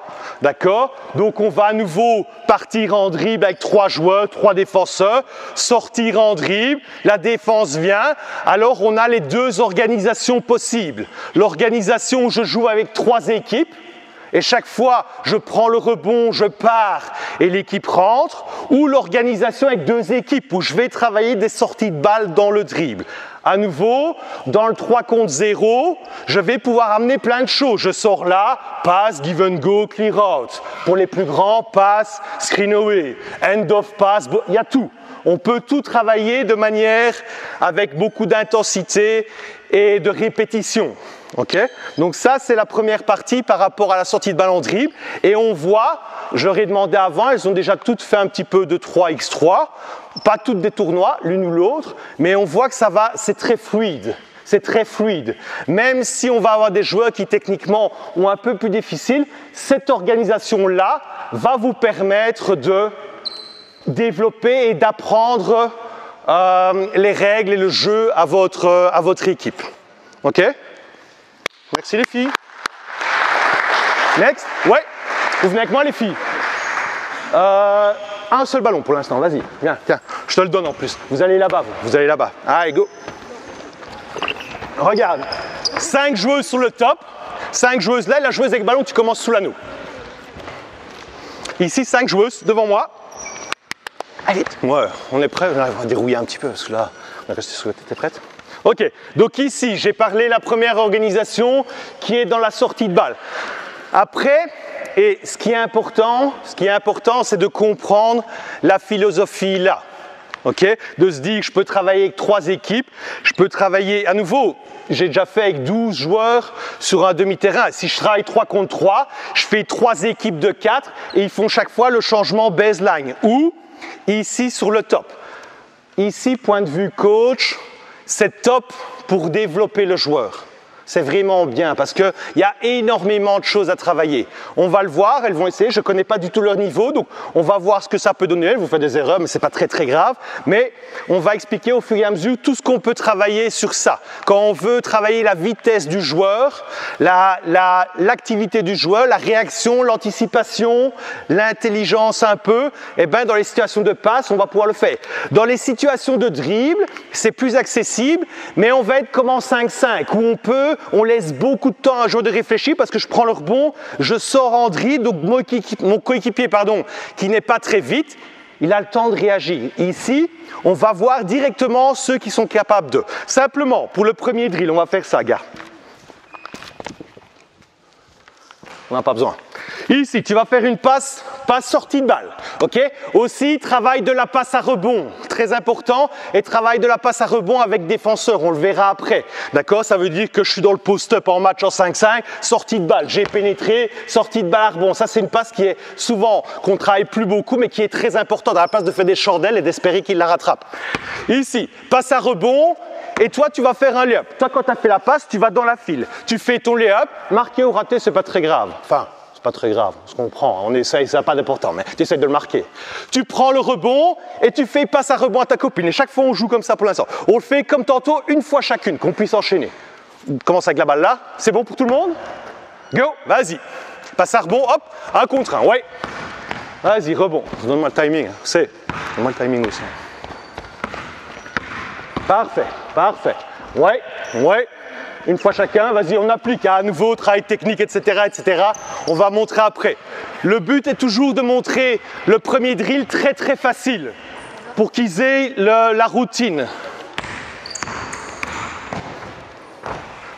D'accord? Donc on va à nouveau partir en dribble avec 3 joueurs, 3 défenseurs, sortir en dribble, la défense vient, alors on a les 2 organisations possibles. L'organisation où je joue avec 3 équipes, et chaque fois je prends le rebond, je pars et l'équipe rentre, ou l'organisation avec 2 équipes où je vais travailler des sorties de balles dans le dribble. À nouveau, dans le 3 contre 0, je vais pouvoir amener plein de choses. Je sors là, pass, give and go, clear out. Pour les plus grands, pass, screen away, end of pass, il y a tout. On peut tout travailler de manière avec beaucoup d'intensité et de répétition. Okay? Donc ça, c'est la première partie par rapport à la sortie de ballon dribble. Et on voit, je leur ai demandé avant, elles ont déjà toutes fait un petit peu de 3x3. Pas toutes des tournois, l'une ou l'autre, mais on voit que ça va, c'est très fluide. C'est très fluide. Même si on va avoir des joueurs qui techniquement ont un peu plus difficile, cette organisation-là va vous permettre de développer et d'apprendre les règles et le jeu à votre équipe. Ok? Merci les filles. Next. Ouais. Vous venez avec moi les filles. Un seul ballon pour l'instant, vas-y. Viens, tiens. Je te le donne en plus. Vous allez là-bas, vous allez là-bas. Allez, go. Regarde. 5 joueuses sur le top. 5 joueuses là. La joueuse avec ballon, tu commences sous l'anneau. Ici, 5 joueuses devant moi. Allez, ouais, on est prêt. On va dérouiller un petit peu parce que là, on est resté sur le tête. T'es prête? Ok, donc ici, j'ai parlé de la première organisation qui est dans la sortie de balle. Après, et ce qui est important, c'est de comprendre la philosophie là. Ok, de se dire que je peux travailler avec 3 équipes, je peux travailler à nouveau. J'ai déjà fait avec 12 joueurs sur un demi-terrain. Si je travaille 3 contre 3, je fais 3 équipes de 4 et ils font chaque fois le changement baseline. Ou ici sur le top. Ici, point de vue coach, c'est top pour développer le joueur. C'est vraiment bien parce qu'il y a énormément de choses à travailler. On va le voir, elles vont essayer, je ne connais pas du tout leur niveau, donc on va voir ce que ça peut donner. Elles vont faire des erreurs, mais ce n'est pas très très grave. Mais on va expliquer au fur et à mesure tout ce qu'on peut travailler sur ça. Quand on veut travailler la vitesse du joueur, l'activité du joueur, la réaction, l'anticipation, l'intelligence un peu, et bien dans les situations de passe, on va pouvoir le faire. Dans les situations de dribble, c'est plus accessible, mais on va être comme en 5-5, où on laisse beaucoup de temps à un joueur de réfléchir parce que je prends le rebond, je sors en dribble, donc mon coéquipier qui n'est pas très vite, il a le temps de réagir. Ici, on va voir directement ceux qui sont capables de. Simplement, pour le premier drill, on va faire ça, gars. On n'a pas besoin. Ici, tu vas faire une passe sortie de balle. Okay? Aussi, travail de la passe à rebond, très important, et travail de la passe à rebond avec défenseur, on le verra après. D'accord? Ça veut dire que je suis dans le post-up en match en 5-5, sortie de balle, j'ai pénétré, sortie de balle à rebond. Ça, c'est une passe qui est souvent, qu'on travaille plus beaucoup, mais qui est très importante à la place de faire des chandelles et d'espérer qu'il la rattrape. Ici, passe à rebond. Et toi, tu vas faire un lay-up. Toi, quand tu as fait la passe, tu vas dans la file. Tu fais ton lay-up, marqué ou raté, c'est pas très grave. Enfin, c'est pas très grave, on se comprend, on essaye, ça n'a pas d'important, mais tu essaies de le marquer. Tu prends le rebond et tu fais passe à rebond à ta copine. Et chaque fois, on joue comme ça pour l'instant. On le fait comme tantôt, une fois chacune, qu'on puisse enchaîner. On commence avec la balle là. C'est bon pour tout le monde? Go, vas-y. Passe à rebond, hop, 1 contre 1, ouais. Vas-y, rebond. Donne-moi le timing, donne-moi le timing aussi. Parfait, parfait. Ouais, ouais. Une fois chacun, vas-y, on applique à nouveau, travail technique, etc., etc. On va montrer après. Le but est toujours de montrer le premier drill très très facile pour qu'ils aient la routine.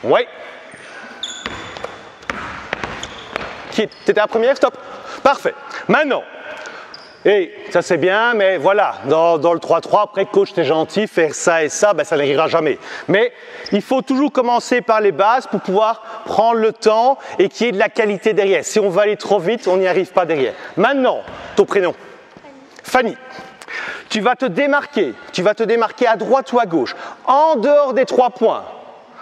Ouais. T'étais la première? Stop. Parfait. Maintenant. Et ça c'est bien, mais voilà, dans le 3-3, après coach t'es gentil, faire ça et ça, ben ça n'arrivera jamais. Mais il faut toujours commencer par les bases pour pouvoir prendre le temps et qu'il y ait de la qualité derrière. Si on va aller trop vite, on n'y arrive pas derrière. Maintenant, ton prénom? Fanny. Tu vas te démarquer à droite ou à gauche, en dehors des 3 points.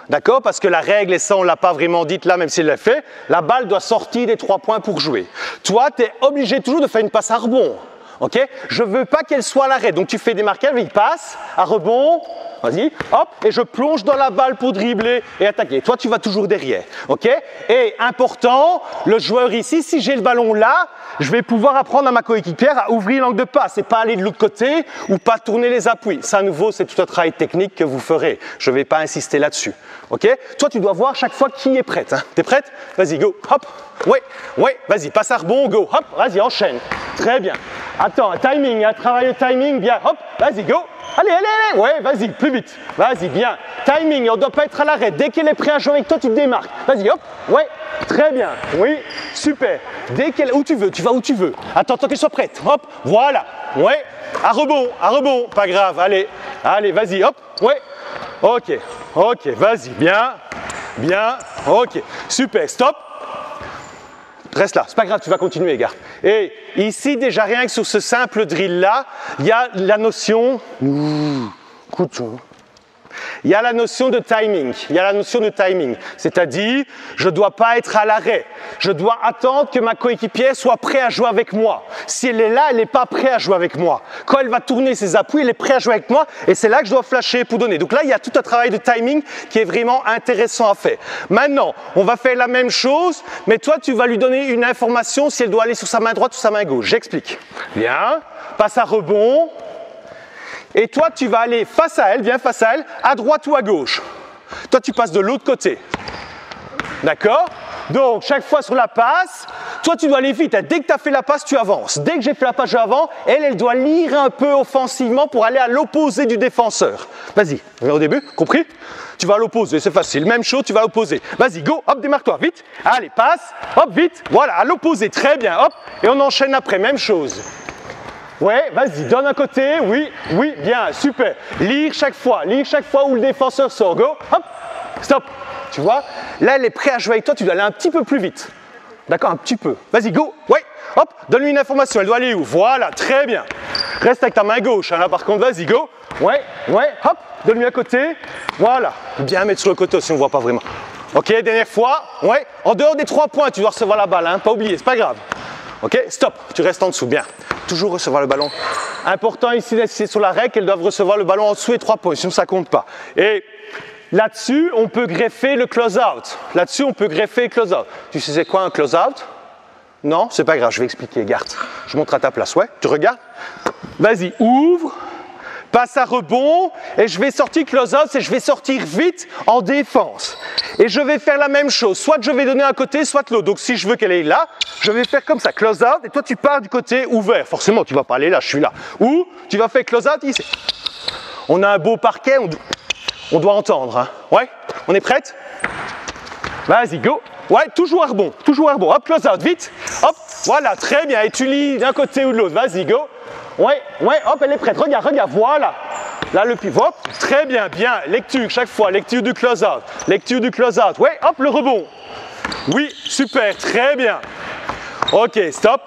D'accord? Parce que la règle, et ça on ne l'a pas vraiment dite là, même s'il l'a fait, la balle doit sortir des 3 points pour jouer. Toi, tu es obligé toujours de faire une passe à rebond. Okay? Je ne veux pas qu'elle soit à l'arrêt. Donc tu fais des marquages, il passe, à rebond, vas-y, hop, et je plonge dans la balle pour dribbler et attaquer. Toi, tu vas toujours derrière. Okay? Et important, le joueur ici, si j'ai le ballon là, je vais pouvoir apprendre à ma coéquipière à ouvrir l'angle de passe et pas aller de l'autre côté ou pas tourner les appuis. Ça, à nouveau, c'est tout un travail technique que vous ferez. Je ne vais pas insister là-dessus. Okay? Toi, tu dois voir chaque fois qui est prête. Hein. Tu es prête? Vas-y, go, hop. Ouais, ouais, vas-y, passe à rebond, go, hop, vas-y, enchaîne. Très bien. Attends, timing, hein, travaille le timing, bien, hop, vas-y, go. allez, allez, allez. Ouais, vas-y, plus vite. Vas-y, bien. Timing, on ne doit pas être à l'arrêt. Dès qu'elle est prête à jouer avec toi, tu te démarques. Vas-y, hop. Ouais, très bien. Oui, super. Dès qu'elle, où tu veux, tu vas où tu veux. Attends, tant qu'elle soit prête. Hop, voilà. Ouais, à rebond, pas grave. Allez, allez, vas-y, hop. Ouais, ok, ok, vas-y, bien, bien, ok, super, stop. Reste là, c'est pas grave, tu vas continuer, gars. Et ici, déjà rien que sur ce simple drill-là, il y a la notion... Il y a la notion de timing. Il y a la notion de timing. C'est-à-dire, je ne dois pas être à l'arrêt. Je dois attendre que ma coéquipière soit prête à jouer avec moi. Si elle est là, elle n'est pas prête à jouer avec moi. Quand elle va tourner ses appuis, elle est prête à jouer avec moi. Et c'est là que je dois flasher pour donner. Donc là, il y a tout un travail de timing qui est vraiment intéressant à faire. Maintenant, on va faire la même chose, mais toi, tu vas lui donner une information si elle doit aller sur sa main droite ou sa main gauche. J'explique. Bien. Passe à rebond. Et toi, tu vas aller face à elle, viens face à elle, à droite ou à gauche. Toi, tu passes de l'autre côté. D'accord? Donc, chaque fois sur la passe, toi, tu dois aller vite. Dès que tu as fait la passe, tu avances. Dès que j'ai fait la passe, j'avance. Elle doit lire un peu offensivement pour aller à l'opposé du défenseur. Vas-y, au début, compris? Tu vas à l'opposé, c'est facile. Même chose, tu vas à l'opposé. Vas-y, go, hop, démarre-toi, vite. Allez, passe, hop, vite. Voilà, à l'opposé, très bien, hop. Et on enchaîne après, même chose. Ouais, vas-y, donne un côté, oui, oui, bien, super. Lire chaque fois où le défenseur sort, go, hop, stop. Tu vois, là, elle est prête à jouer avec toi, tu dois aller un petit peu plus vite. D'accord, un petit peu. Vas-y, go, ouais, hop, donne-lui une information, elle doit aller où? Voilà, très bien. Reste avec ta main gauche, hein, là, par contre, vas-y, go. Ouais, ouais, hop, donne-lui un côté, voilà. Bien mettre sur le côté si on ne voit pas vraiment. Ok, dernière fois, ouais, en dehors des 3 points, tu dois recevoir la balle, hein, pas oublier, c'est pas grave. Ok, stop, tu restes en dessous, bien. Toujours recevoir le ballon. Important ici d'insister sur la règle qu'elles doivent recevoir le ballon en dessous des 3 points, sinon ça ne compte pas. Et là-dessus, on peut greffer le close-out. Là-dessus, on peut greffer le close-out. Tu sais c'est quoi un close-out? Non, c'est pas grave, je vais expliquer, garde. Je montre à ta place, ouais, tu regardes. Vas-y, ouvre. Passe à rebond et je vais sortir close-out, c'est je vais sortir vite en défense. Et je vais faire la même chose, soit je vais donner un côté, soit l'autre. Donc si je veux qu'elle aille là, je vais faire comme ça, close-out, et toi tu pars du côté ouvert. Forcément, tu ne vas pas aller là, je suis là. Ou tu vas faire close-out ici. On a un beau parquet, on doit entendre. Hein. Ouais, on est prête? Vas-y, go. Ouais, toujours à rebond, hop, close-out, vite. Hop, voilà, très bien. Et tu lis d'un côté ou de l'autre, vas-y, go. Ouais, ouais, hop, elle est prête. Regarde, regarde, voilà. Là, le pivot, hop, très bien, bien. Lecture, chaque fois, lecture du close-out. Lecture du close-out. Ouais, hop, le rebond. Oui, super, très bien. Ok, stop.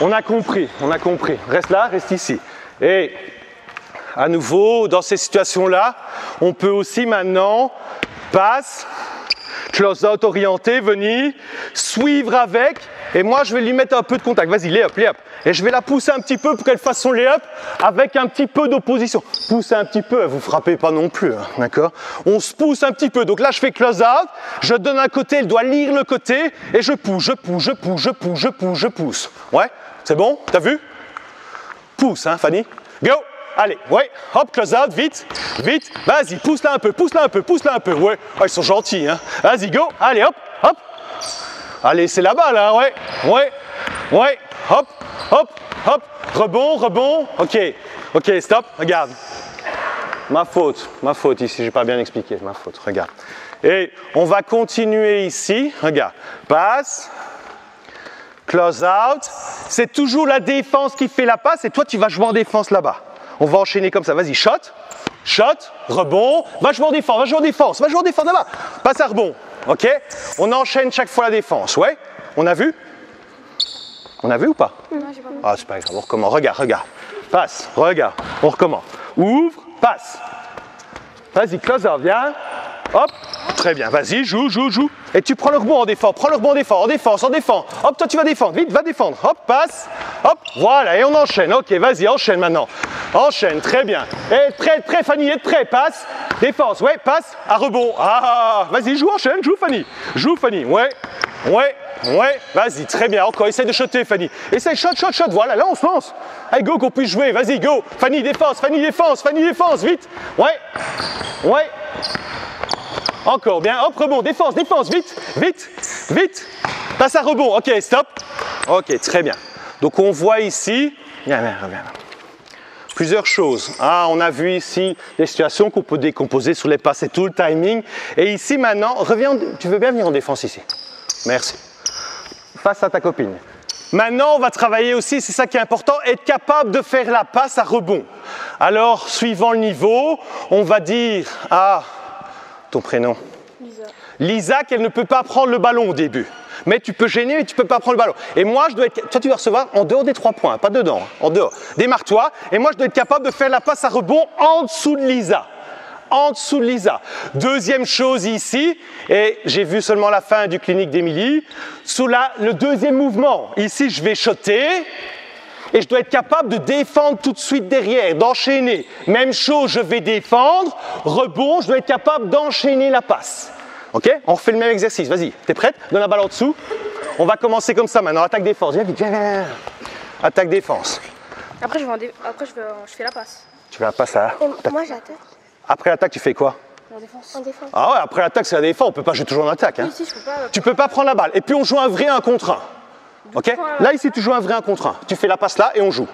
On a compris, on a compris. Reste là, reste ici. Et à nouveau, dans ces situations-là, on peut aussi maintenant passe, close-out orienté, venir, suivre avec. Et moi, je vais lui mettre un peu de contact. Vas-y, lay-up, lay-up. Et je vais la pousser un petit peu pour qu'elle fasse son lay-up avec un petit peu d'opposition. Poussez un petit peu, vous ne frappez pas non plus, hein, d'accord? On se pousse un petit peu. Donc là, je fais close-out, je donne un côté, elle doit lire le côté, et je pousse, je pousse, je pousse, je pousse, je pousse, je pousse. Ouais, c'est bon? T'as vu? Pousse, hein, Fanny? Go! Allez, ouais, hop, close-out, vite, vite. Vas-y, pousse-la un peu, pousse-la un peu, pousse-la un peu. Ouais, oh, ils sont gentils, hein. Vas-y, go, allez, hop, hop. Allez, c'est la balle, hein, ouais, ouais, ouais, hop, hop, hop, rebond, rebond, ok, ok, stop, regarde, ma faute ici, j'ai pas bien expliqué, ma faute, regarde, et on va continuer ici, regarde, passe, close out, c'est toujours la défense qui fait la passe, et toi tu vas jouer en défense là-bas, on va enchaîner comme ça, vas-y, shot, rebond, va jouer en défense, va jouer en défense, va jouer en défense là-bas, passe à rebond. Ok? On enchaîne chaque fois la défense, ouais? On a vu? On a vu ou pas? Non, j'ai pas vu. Ah, c'est pas grave, on recommence. Regarde, regarde. Passe, regarde, on recommence. Ouvre, passe. Vas-y, close out, viens. Hop, très bien, vas-y, joue, joue, joue. Et tu prends le rebond en défense, prends le rebond en défense, en défense, en défense. Hop, toi tu vas défendre, vite, va défendre. Hop, passe, hop, voilà, et on enchaîne. Ok, vas-y, enchaîne maintenant. Enchaîne, très bien. Et prêt, Fanny, être prêt, passe. Défense, ouais, passe, à rebond. Ah, vas-y, joue, enchaîne, joue, Fanny. Joue, Fanny, ouais, ouais, ouais. Vas-y, très bien, encore, essaye de shotter, Fanny. Essaye, shot, shot, shot, voilà, là on se lance. Allez, go, qu'on puisse jouer, vas-y, go. Fanny, défense, Fanny, défense, Fanny, défense, vite. Ouais, ouais. Encore, bien, hop, rebond, défense, défense, vite, vite, vite. Passe à rebond, ok, stop. Ok, très bien. Donc on voit ici, viens, viens, viens. plusieurs choses. Ah, on a vu ici des situations qu'on peut décomposer sur les passes et tout, le timing. Et ici maintenant, reviens, tu veux bien venir en défense ici? Merci. Face à ta copine. Maintenant, on va travailler aussi, c'est ça qui est important, être capable de faire la passe à rebond. Alors, suivant le niveau, on va dire à ton prénom. Lisa. Lisa qu'elle ne peut pas prendre le ballon au début. Mais tu peux gêner, mais tu ne peux pas prendre le ballon. Et moi, je dois être... Toi, tu vas recevoir en dehors des 3 points, pas dedans, en dehors. Démarre-toi. Et moi, je dois être capable de faire la passe à rebond en dessous de Lisa. En dessous de Lisa. Deuxième chose ici, et j'ai vu seulement la fin du clinique d'Emilie, sous le deuxième mouvement. Ici, je vais shotter. Et je dois être capable de défendre tout de suite derrière, d'enchaîner. Même chose, je vais défendre. Rebond, je dois être capable d'enchaîner la passe. Ok? On refait le même exercice. Vas-y, t'es prête? Donne la balle en dessous. On va commencer comme ça maintenant. Attaque défense. Viens vite, viens. Attaque défense. Après, je fais la passe. Tu fais la passe à... Moi, j'attaque. Après l'attaque, tu fais quoi? En défense. En défense. Ah ouais, après l'attaque, c'est la défense. On peut pas jouer toujours en attaque. Hein. Oui, si, je peux pas. Tu peux pas prendre la balle. Et puis on joue un vrai 1 contre 1. Ok? Là, ici, tu joues un vrai 1 contre 1. Tu fais la passe là et on joue.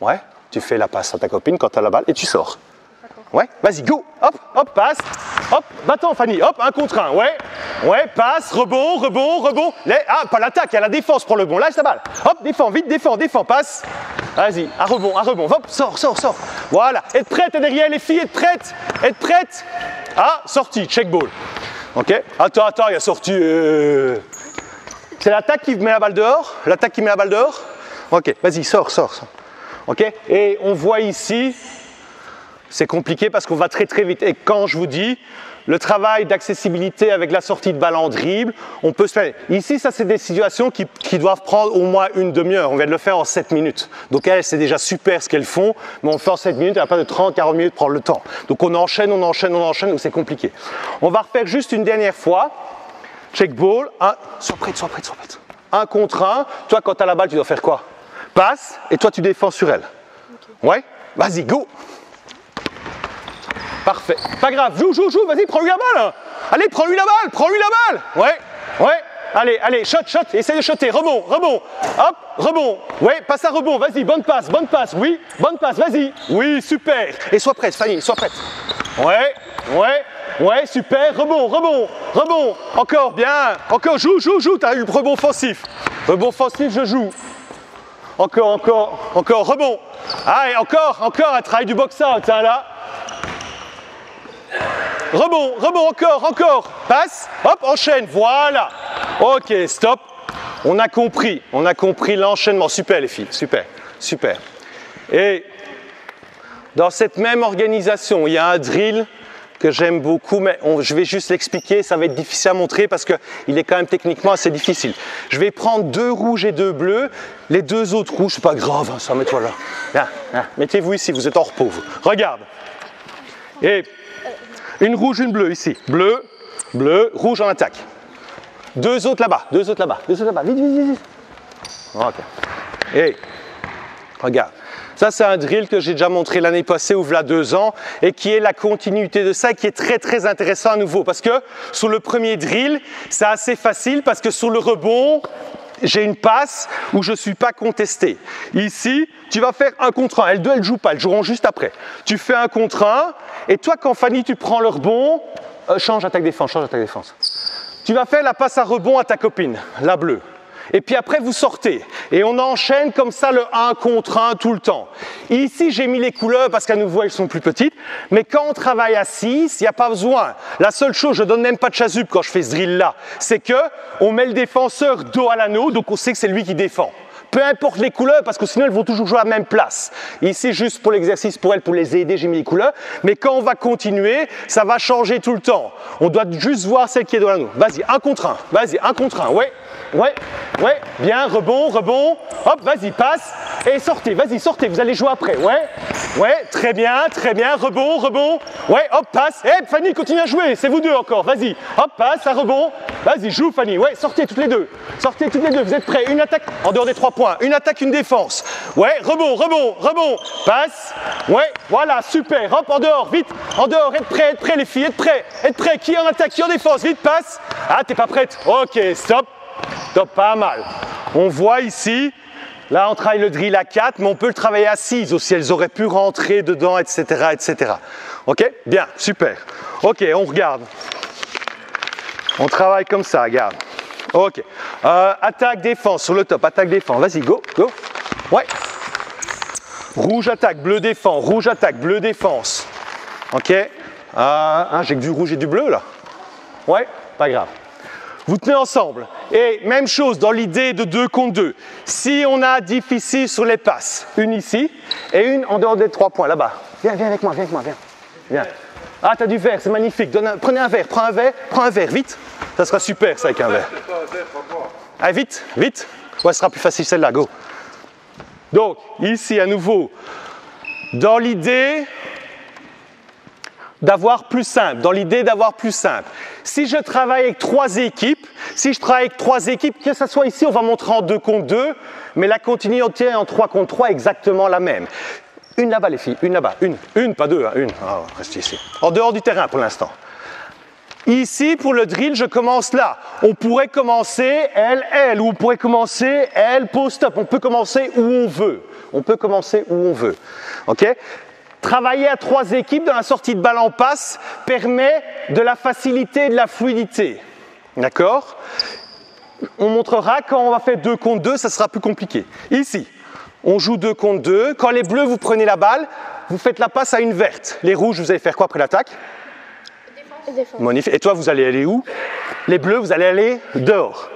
Ouais? Tu fais la passe à ta copine quand tu as la balle et tu sors. Ouais? Vas-y, go! Hop, hop, passe. Hop, bâton, Fanny. Hop, 1 contre 1. Ouais? Ouais, passe, rebond, rebond, rebond. Ah, pas l'attaque, il y a la défense pour le bon. Lâche ta balle. Hop, défends, vite, défends, passe. Vas-y, un rebond. Hop, sors. Voilà. Être prête, derrière les filles, être prête. Ah, sortie, check ball. Ok? Attends, il a sorti. C'est l'attaque qui met la balle dehors? Ok, vas-y, sors. Ok? Et on voit ici, c'est compliqué parce qu'on va très vite. Et quand je vous dis, le travail d'accessibilité avec la sortie de balle en dribble, on peut se faire... Ici, ça c'est des situations qui doivent prendre au moins une demi-heure. On vient de le faire en 7 minutes. Donc elles, c'est déjà super ce qu'elles font, mais on le fait en 7 minutes, il n'y a pas de 30-40 minutes pour prendre le temps. Donc on enchaîne, donc c'est compliqué. On va refaire juste une dernière fois. Check ball, sois prête. 1 contre 1, toi quand tu as la balle, tu dois faire quoi? Passe, et toi tu défends sur elle. Okay. Ouais? Vas-y, go! Parfait. Pas grave, joue, vas-y, prends-lui la balle! Allez, prends-lui la balle! Ouais. Allez, shot, essaie de shotter, rebond. Hop, rebond. Ouais, passe à rebond, vas-y, bonne passe, oui, bonne passe, vas-y. Oui, super. Et sois prête, Fanny, sois prête. Ouais, super, rebond. Encore, bien. Encore, joue, t'as eu le rebond offensif. Je joue. Encore, rebond. Ah, et encore, un travail du box-out, hein, là. Rebond, encore. Passe, hop, enchaîne, voilà. Ok, stop. On a compris l'enchaînement. Super, les filles, super. Et dans cette même organisation, il y a un drill que j'aime beaucoup, mais je vais juste l'expliquer, ça va être difficile à montrer parce qu'il est quand même techniquement assez difficile. Je vais prendre 2 rouges et 2 bleus, les 2 autres rouges, c'est pas grave, hein, ça, mets-toi là. Viens, mettez-vous ici, vous êtes en repos. Regarde. Et une rouge, une bleue ici. Bleu, rouge en attaque. 2 autres là-bas, vite. Ok. Et regarde. Ça, c'est un drill que j'ai déjà montré l'année passée ou il y a 2 ans et qui est la continuité de ça et qui est très intéressant à nouveau parce que sur le premier drill, c'est assez facile parce que sur le rebond, j'ai une passe où je ne suis pas contesté. Ici, tu vas faire 1 contre 1. Elles deux, elles ne jouent pas, elles joueront juste après. Tu fais 1 contre 1 et toi, quand Fanny, tu prends le rebond, change attaque-défense. Tu vas faire la passe à rebond à ta copine, la bleue. Et puis après, vous sortez. Et on enchaîne comme ça le 1 contre 1 tout le temps. Ici, j'ai mis les couleurs parce qu'à nouveau, elles sont plus petites. Mais quand on travaille à 6, il n'y a pas besoin. La seule chose, je ne donne même pas de chasuble quand je fais ce drill-là, c'est qu'on met le défenseur dos à l'anneau, donc on sait que c'est lui qui défend. Peu importe les couleurs, parce que sinon elles vont toujours jouer à la même place. Ici, juste pour l'exercice, pour elles, pour les aider, j'ai mis les couleurs. Mais quand on va continuer, ça va changer tout le temps. On doit juste voir celle qui est dans l'anneau. Vas-y, 1 contre 1. Ouais. Bien, rebond. Hop, vas-y, passe. Et sortez, vous allez jouer après. Ouais, très bien. Rebond. Ouais, hop, passe. Fanny, continue à jouer, c'est vous deux encore. Vas-y, hop, passe, ça rebond. Vas-y, joue, Fanny. Ouais, sortez toutes les deux. Vous êtes prêts? Une attaque en dehors des 3 points. Une attaque, une défense. Ouais, rebond. Passe. Ouais, voilà, super. Hop, en dehors, vite. En dehors, être prêts, les filles, être prêts. Qui est en attaque, qui est en défense? Vite, passe. Ah, t'es pas prête? Ok, stop. Pas mal. On voit ici Là, on travaille le drill à 4, mais on peut le travailler à 6 aussi. Elles auraient pu rentrer dedans, etc., etc. Ok? Bien, super. Ok, on regarde. On travaille comme ça, regarde. Ok. Attaque, défense sur le top. Attaque, défense. Vas-y, go, go. Ouais. Rouge, attaque, bleu, défense. Rouge, attaque, bleu, défense. Ok. J'ai que du rouge et du bleu, là. Ouais, pas grave. Vous tenez ensemble. Et même chose dans l'idée de 2 contre 2. Si on a difficile sur les passes, une ici et une en dehors des 3 points, là-bas. Viens avec moi, viens. Viens. Ah, t'as du verre, c'est magnifique. Prenez un verre, prends un verre, vite. Ça sera super, ça, avec un verre. Allez, vite. Ouais, ce sera plus facile celle-là, go. Donc, ici, à nouveau, dans l'idée d'avoir plus simple, Si je travaille avec 3 équipes, que ce soit ici, on va montrer en 2 contre 2, mais la continuité en 3 contre 3 est exactement la même. Une là-bas, les filles, une là-bas, une, pas 2, hein, une. Ah, restez ici. En dehors du terrain pour l'instant. Ici, pour le drill, je commence là. On pourrait commencer elle, ou on pourrait commencer elle, post-up. On peut commencer où on veut. Ok? Travailler à 3 équipes dans la sortie de balle en passe permet de la facilité et de la fluidité. D'accord? On montrera quand on va faire 2 contre 2, ça sera plus compliqué. Ici, on joue 2 contre 2. Quand les bleus, vous prenez la balle, vous faites la passe à une verte. Les rouges, vous allez faire quoi après l'attaque? Défense. Magnifique. Et toi, vous allez aller où? Les bleus, vous allez aller dehors,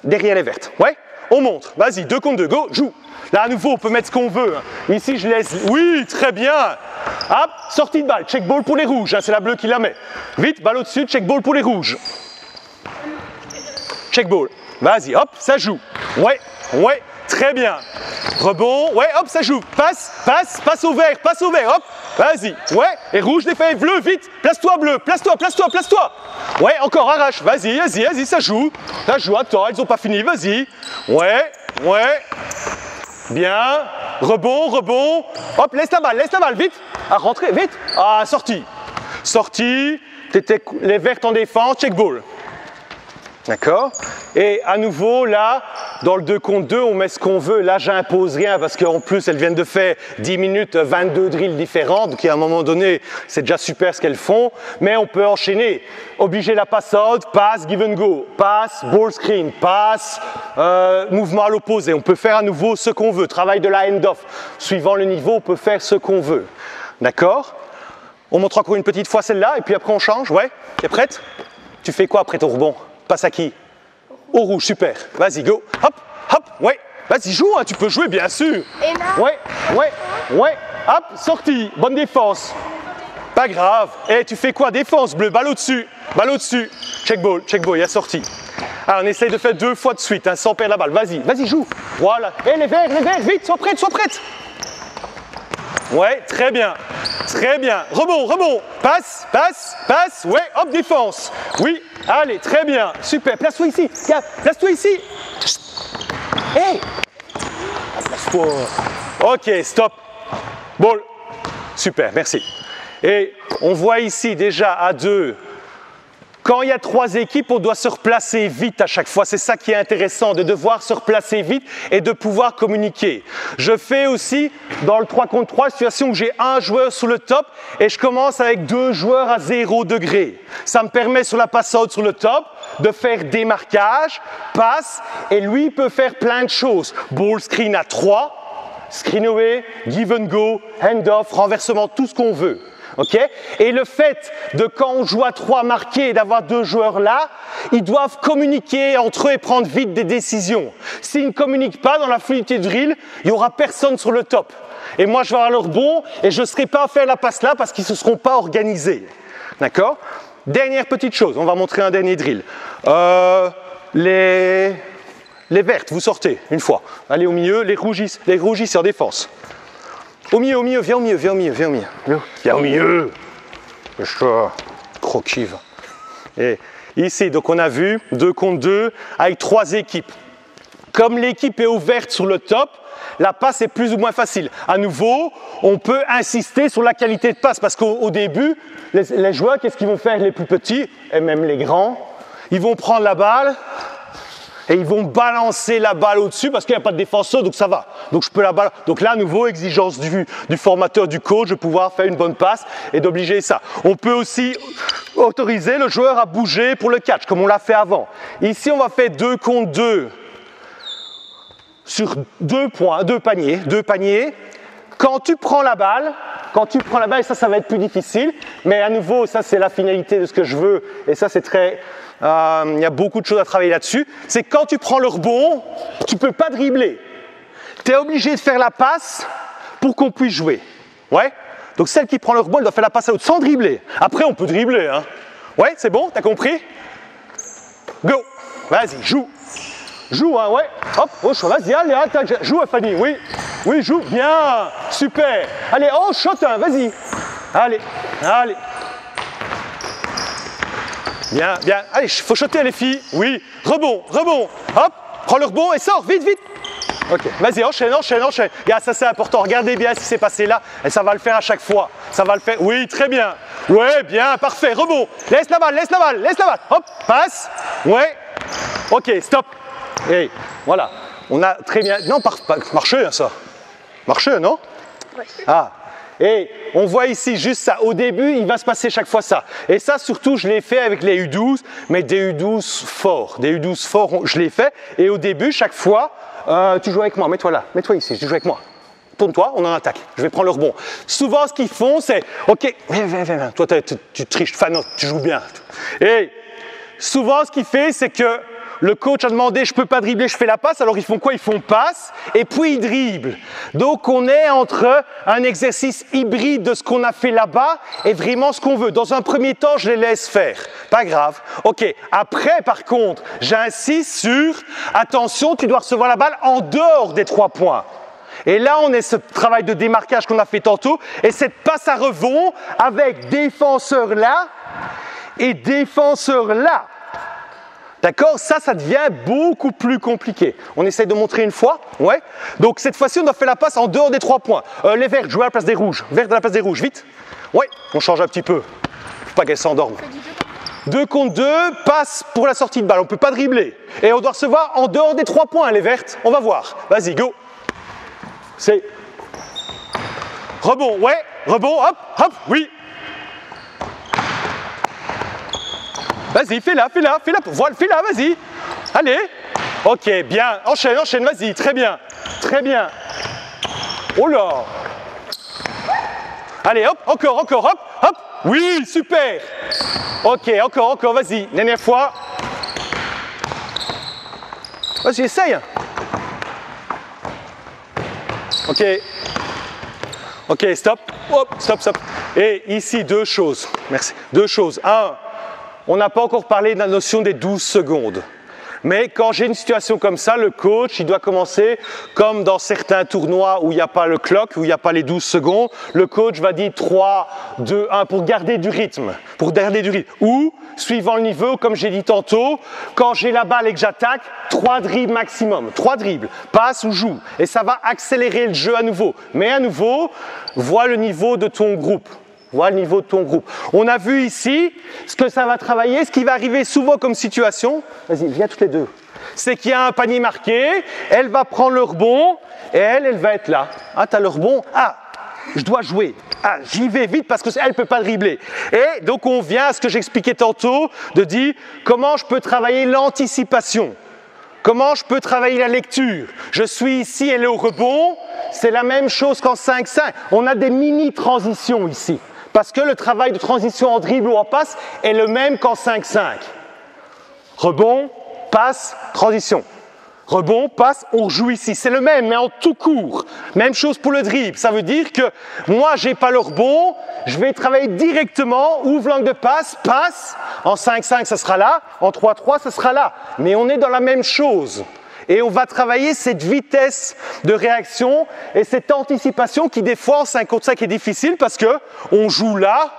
derrière les vertes. Ouais? On montre. Vas-y, 2 contre 2, go, joue. Là, à nouveau, on peut mettre ce qu'on veut. Ici, je laisse. Oui, très bien. Hop, sortie de balle. Check ball pour les rouges. Hein, c'est la bleue qui la met. Vite, balle au-dessus. Check ball pour les rouges. Check ball. Vas-y, hop, ça joue. Ouais. Très bien. Rebond. Ouais, hop, ça joue. Passe au vert. Hop, vas-y. Ouais. Et rouge, défait. Bleu, vite. Place-toi, bleu. Place-toi. Ouais, encore, arrache. Vas-y, ça joue. Attends, elles n'ont pas fini. Vas-y. Ouais. Bien. Rebond. Hop, laisse la balle, vite. À rentrer, vite. Ah, sortie. T'étais les vertes en défense, check ball. D'accord? Et à nouveau, là, dans le 2 contre 2, on met ce qu'on veut. Là, j'impose rien parce qu'en plus, elles viennent de faire 10 minutes, 22 drills différents. Donc, à un moment donné, c'est déjà super ce qu'elles font. Mais on peut enchaîner. Obliger la passe out, passe, give and go. Passe, ball screen, passe, mouvement à l'opposé. On peut faire à nouveau ce qu'on veut. Travail de la hand-off. Suivant le niveau, on peut faire ce qu'on veut. D'accord? On montre encore une petite fois celle-là et puis après, on change. Ouais? T'es prête? Tu fais quoi après ton rebond? Passe à qui? Au rouge, super. Vas-y, go. Hop, ouais. Vas-y, joue, hein, tu peux jouer, bien sûr. Et là? Ouais. Hop, sortie. Bonne défense. Pas grave. Et tu fais quoi? Défense, bleu, balle au-dessus. Check ball, il y a sorti. Alors, on essaye de faire 2 fois de suite, hein, sans perdre la balle. Vas-y, joue. Voilà. Et les verts, vite, sois prête. Ouais, très bien. Rebond. Passe. Ouais, hop, défense. Oui, allez, très bien. Super. Place-toi ici. Hey. Place-toi. Ok, stop. Ball. Super, merci. Et on voit ici déjà à 2. Quand il y a 3 équipes, on doit se replacer vite à chaque fois. C'est ça qui est intéressant, de devoir se replacer vite et de pouvoir communiquer. Je fais aussi, dans le 3 contre 3, situation où j'ai un joueur sur le top et je commence avec 2 joueurs à 0 degré. Ça me permet sur la pass out sur le top de faire démarquage, passe, et lui peut faire plein de choses. Ball screen à 3, screen away, give and go, hand off, renversement, tout ce qu'on veut. Okay? Et le fait de quand on joue à 3 marqués et d'avoir 2 joueurs là, ils doivent communiquer entre eux et prendre vite des décisions. S'ils ne communiquent pas dans la fluidité de drill, il n'y aura personne sur le top. Et moi je vais avoir le rebond et je ne serai pas à faire la passe là parce qu'ils ne se seront pas organisés. D'accord? Dernière petite chose, on va montrer un dernier drill. Les vertes, vous sortez une fois. Allez au milieu, les rouges en défense. Au milieu, viens au milieu. Viens au milieu. Croquive. Et ici, donc on a vu 2 contre 2 avec 3 équipes. Comme l'équipe est ouverte sur le top, la passe est plus ou moins facile. À nouveau, on peut insister sur la qualité de passe parce qu'au début, les joueurs, qu'est-ce qu'ils vont faire, les plus petits et même les grands? Ils vont prendre la balle Et ils vont balancer la balle au-dessus parce qu'il n'y a pas de défenseur, donc ça va. Donc je peux la balle. Donc là, à nouveau, exigence du formateur, du coach, de pouvoir faire une bonne passe et d'obliger ça. On peut aussi autoriser le joueur à bouger pour le catch, comme on l'a fait avant. Ici, on va faire 2 contre 2 sur 2 points, 2 paniers. Quand tu prends la balle, et ça va être plus difficile, mais à nouveau, ça c'est la finalité de ce que je veux, et ça c'est très... il y a beaucoup de choses à travailler là-dessus, c'est que quand tu prends le rebond, tu ne peux pas dribbler. Tu es obligé de faire la passe pour qu'on puisse jouer. Ouais? Donc celle qui prend le rebond, elle doit faire la passe à l'autre sans dribbler. Après, on peut dribbler. Hein? Ouais, c'est bon? T'as compris? Go! Vas-y, joue! Joue, hein, ouais. Hop, oh, vas-y, allez, attaque. Joue, Fanny, oui. Oui, joue, bien. Super. Allez, oh, shot, hein, vas-y. Allez, allez. Bien, bien. Allez, il faut shotter, les filles. Oui. Rebond, rebond. Hop, prends le rebond et sors, vite, vite. Ok, vas-y, enchaîne. Regarde, ça c'est important. Regardez bien ce qui s'est passé là. Et ça va le faire à chaque fois. Ça va le faire. Oui, très bien. Ouais, bien, parfait. Rebond. Laisse la balle. Hop, passe. Ouais. Ok, stop. Et voilà, on a très bien... Non, marché, hein, ça. Marché, non? Ouais. Ah, et on voit ici juste ça. Au début, il va se passer chaque fois ça. Et ça, surtout, je l'ai fait avec les U12, mais des U12 forts. Des U12 forts, je l'ai fait. Et au début, chaque fois, tu joues avec moi. Mets-toi là, mets-toi ici, tu joues avec moi. Tourne-toi, on en attaque. Je vais prendre le rebond. Souvent, ce qu'ils font, c'est... Ok, viens. Toi, tu triches, non, tu joues bien. Et souvent, ce qu'il fait, c'est que le coach a demandé, je ne peux pas dribbler, je fais la passe. Alors ils font quoi? Ils font passe et puis ils dribblent. Donc on est entre un exercice hybride de ce qu'on a fait là-bas et vraiment ce qu'on veut. Dans un premier temps, je les laisse faire. Pas grave. Ok. Après, par contre, j'insiste sur, attention, tu dois recevoir la balle en dehors des 3 points. Et là, on est ce travail de démarquage qu'on a fait tantôt et cette passe à rebond avec défenseur là et défenseur là. D'accord? Ça devient beaucoup plus compliqué. On essaie de montrer une fois. Ouais. Donc cette fois-ci, on doit faire la passe en dehors des 3 points. Les verts, jouer à la place des rouges. Vert à la place des rouges, vite. Ouais, on change un petit peu. Faut pas qu'elle s'endorme. 2 contre 2, passe pour la sortie de balle. On ne peut pas dribbler. Et on doit recevoir en dehors des 3 points, les vertes. On va voir. Vas-y, go. C'est... Rebond, ouais. Rebond, hop, oui. Vas-y, fais-la, voilà, fais-la, vas-y. Allez. Ok, bien. Enchaîne, vas-y, très bien. Oh là. Allez, hop, encore, hop. Oui, super. Ok, encore, vas-y. Dernière fois. Vas-y, essaye. Ok, stop. Hop, stop. Et ici, 2 choses. Merci. 2 choses. 1. On n'a pas encore parlé de la notion des 12 secondes. Mais quand j'ai une situation comme ça, le coach, il doit commencer, comme dans certains tournois où il n'y a pas le clock, où il n'y a pas les 12 secondes, le coach va dire 3, 2, 1 pour garder du rythme. Ou, suivant le niveau, comme j'ai dit tantôt, quand j'ai la balle et que j'attaque, 3 dribbles maximum. 3 dribbles, passe ou joue. Et ça va accélérer le jeu à nouveau. Mais à nouveau, vois le niveau de ton groupe. On a vu ici ce que ça va travailler, ce qui va arriver souvent comme situation. Vas-y, viens toutes les deux. C'est qu'il y a un panier marqué, elle va prendre le rebond et elle va être là. Ah, tu as le rebond. Ah, je dois jouer. Ah, j'y vais vite parce qu'elle ne peut pas dribbler. Et donc on vient à ce que j'expliquais tantôt, de dire comment je peux travailler l'anticipation. Comment je peux travailler la lecture? Je suis ici, elle est au rebond. C'est la même chose qu'en 5-5. On a des mini-transitions ici. Parce que le travail de transition en dribble ou en passe est le même qu'en 5-5. Rebond, passe, transition. Rebond, passe, on rejoue ici. C'est le même, mais en tout court. Même chose pour le dribble. Ça veut dire que moi, je n'ai pas le rebond. Je vais travailler directement, ouvre l'angle de passe, passe. En 5-5, ça sera là. En 3-3, ça sera là. Mais on est dans la même chose. Et on va travailler cette vitesse de réaction et cette anticipation qui, des fois, en 5 contre 5 est difficile parce qu'on joue là,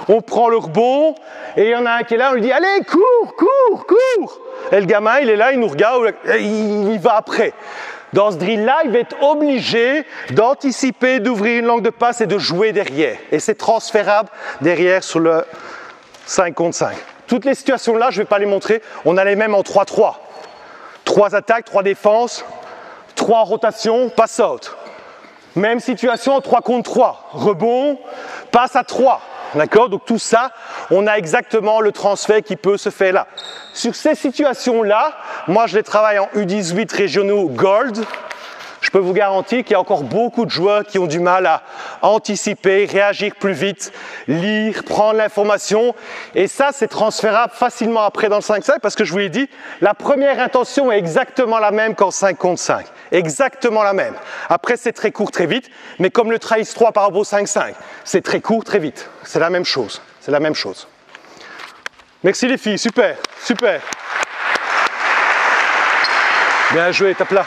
on prend le rebond et il y en a un qui est là, on lui dit « Allez, cours !» Et le gamin, il est là, il nous regarde, il y va après. Dans ce drill-là, il va être obligé d'anticiper, d'ouvrir une langue de passe et de jouer derrière. Et c'est transférable derrière sur le 5 contre 5. Toutes les situations-là, je ne vais pas les montrer, on a les mêmes en 3-3. 3 attaques, 3 défenses, 3 rotations, pass out. Même situation, 3 contre 3, rebond, passe à 3. D'accord? Donc tout ça, on a exactement le transfert qui peut se faire là. Sur ces situations-là, moi je les travaille en U18 régionaux Gold. Je peux vous garantir qu'il y a encore beaucoup de joueurs qui ont du mal à anticiper, réagir plus vite, lire, prendre l'information. Et ça, c'est transférable facilement après dans le 5-5 parce que je vous l'ai dit, la première intention est exactement la même qu'en 5 contre 5. Exactement la même. Après, c'est très court, très vite. Mais comme le Trace 3 par rapport au 5-5, c'est très court, très vite. C'est la même chose. C'est la même chose. Merci les filles, super, super. Bien joué, tape là.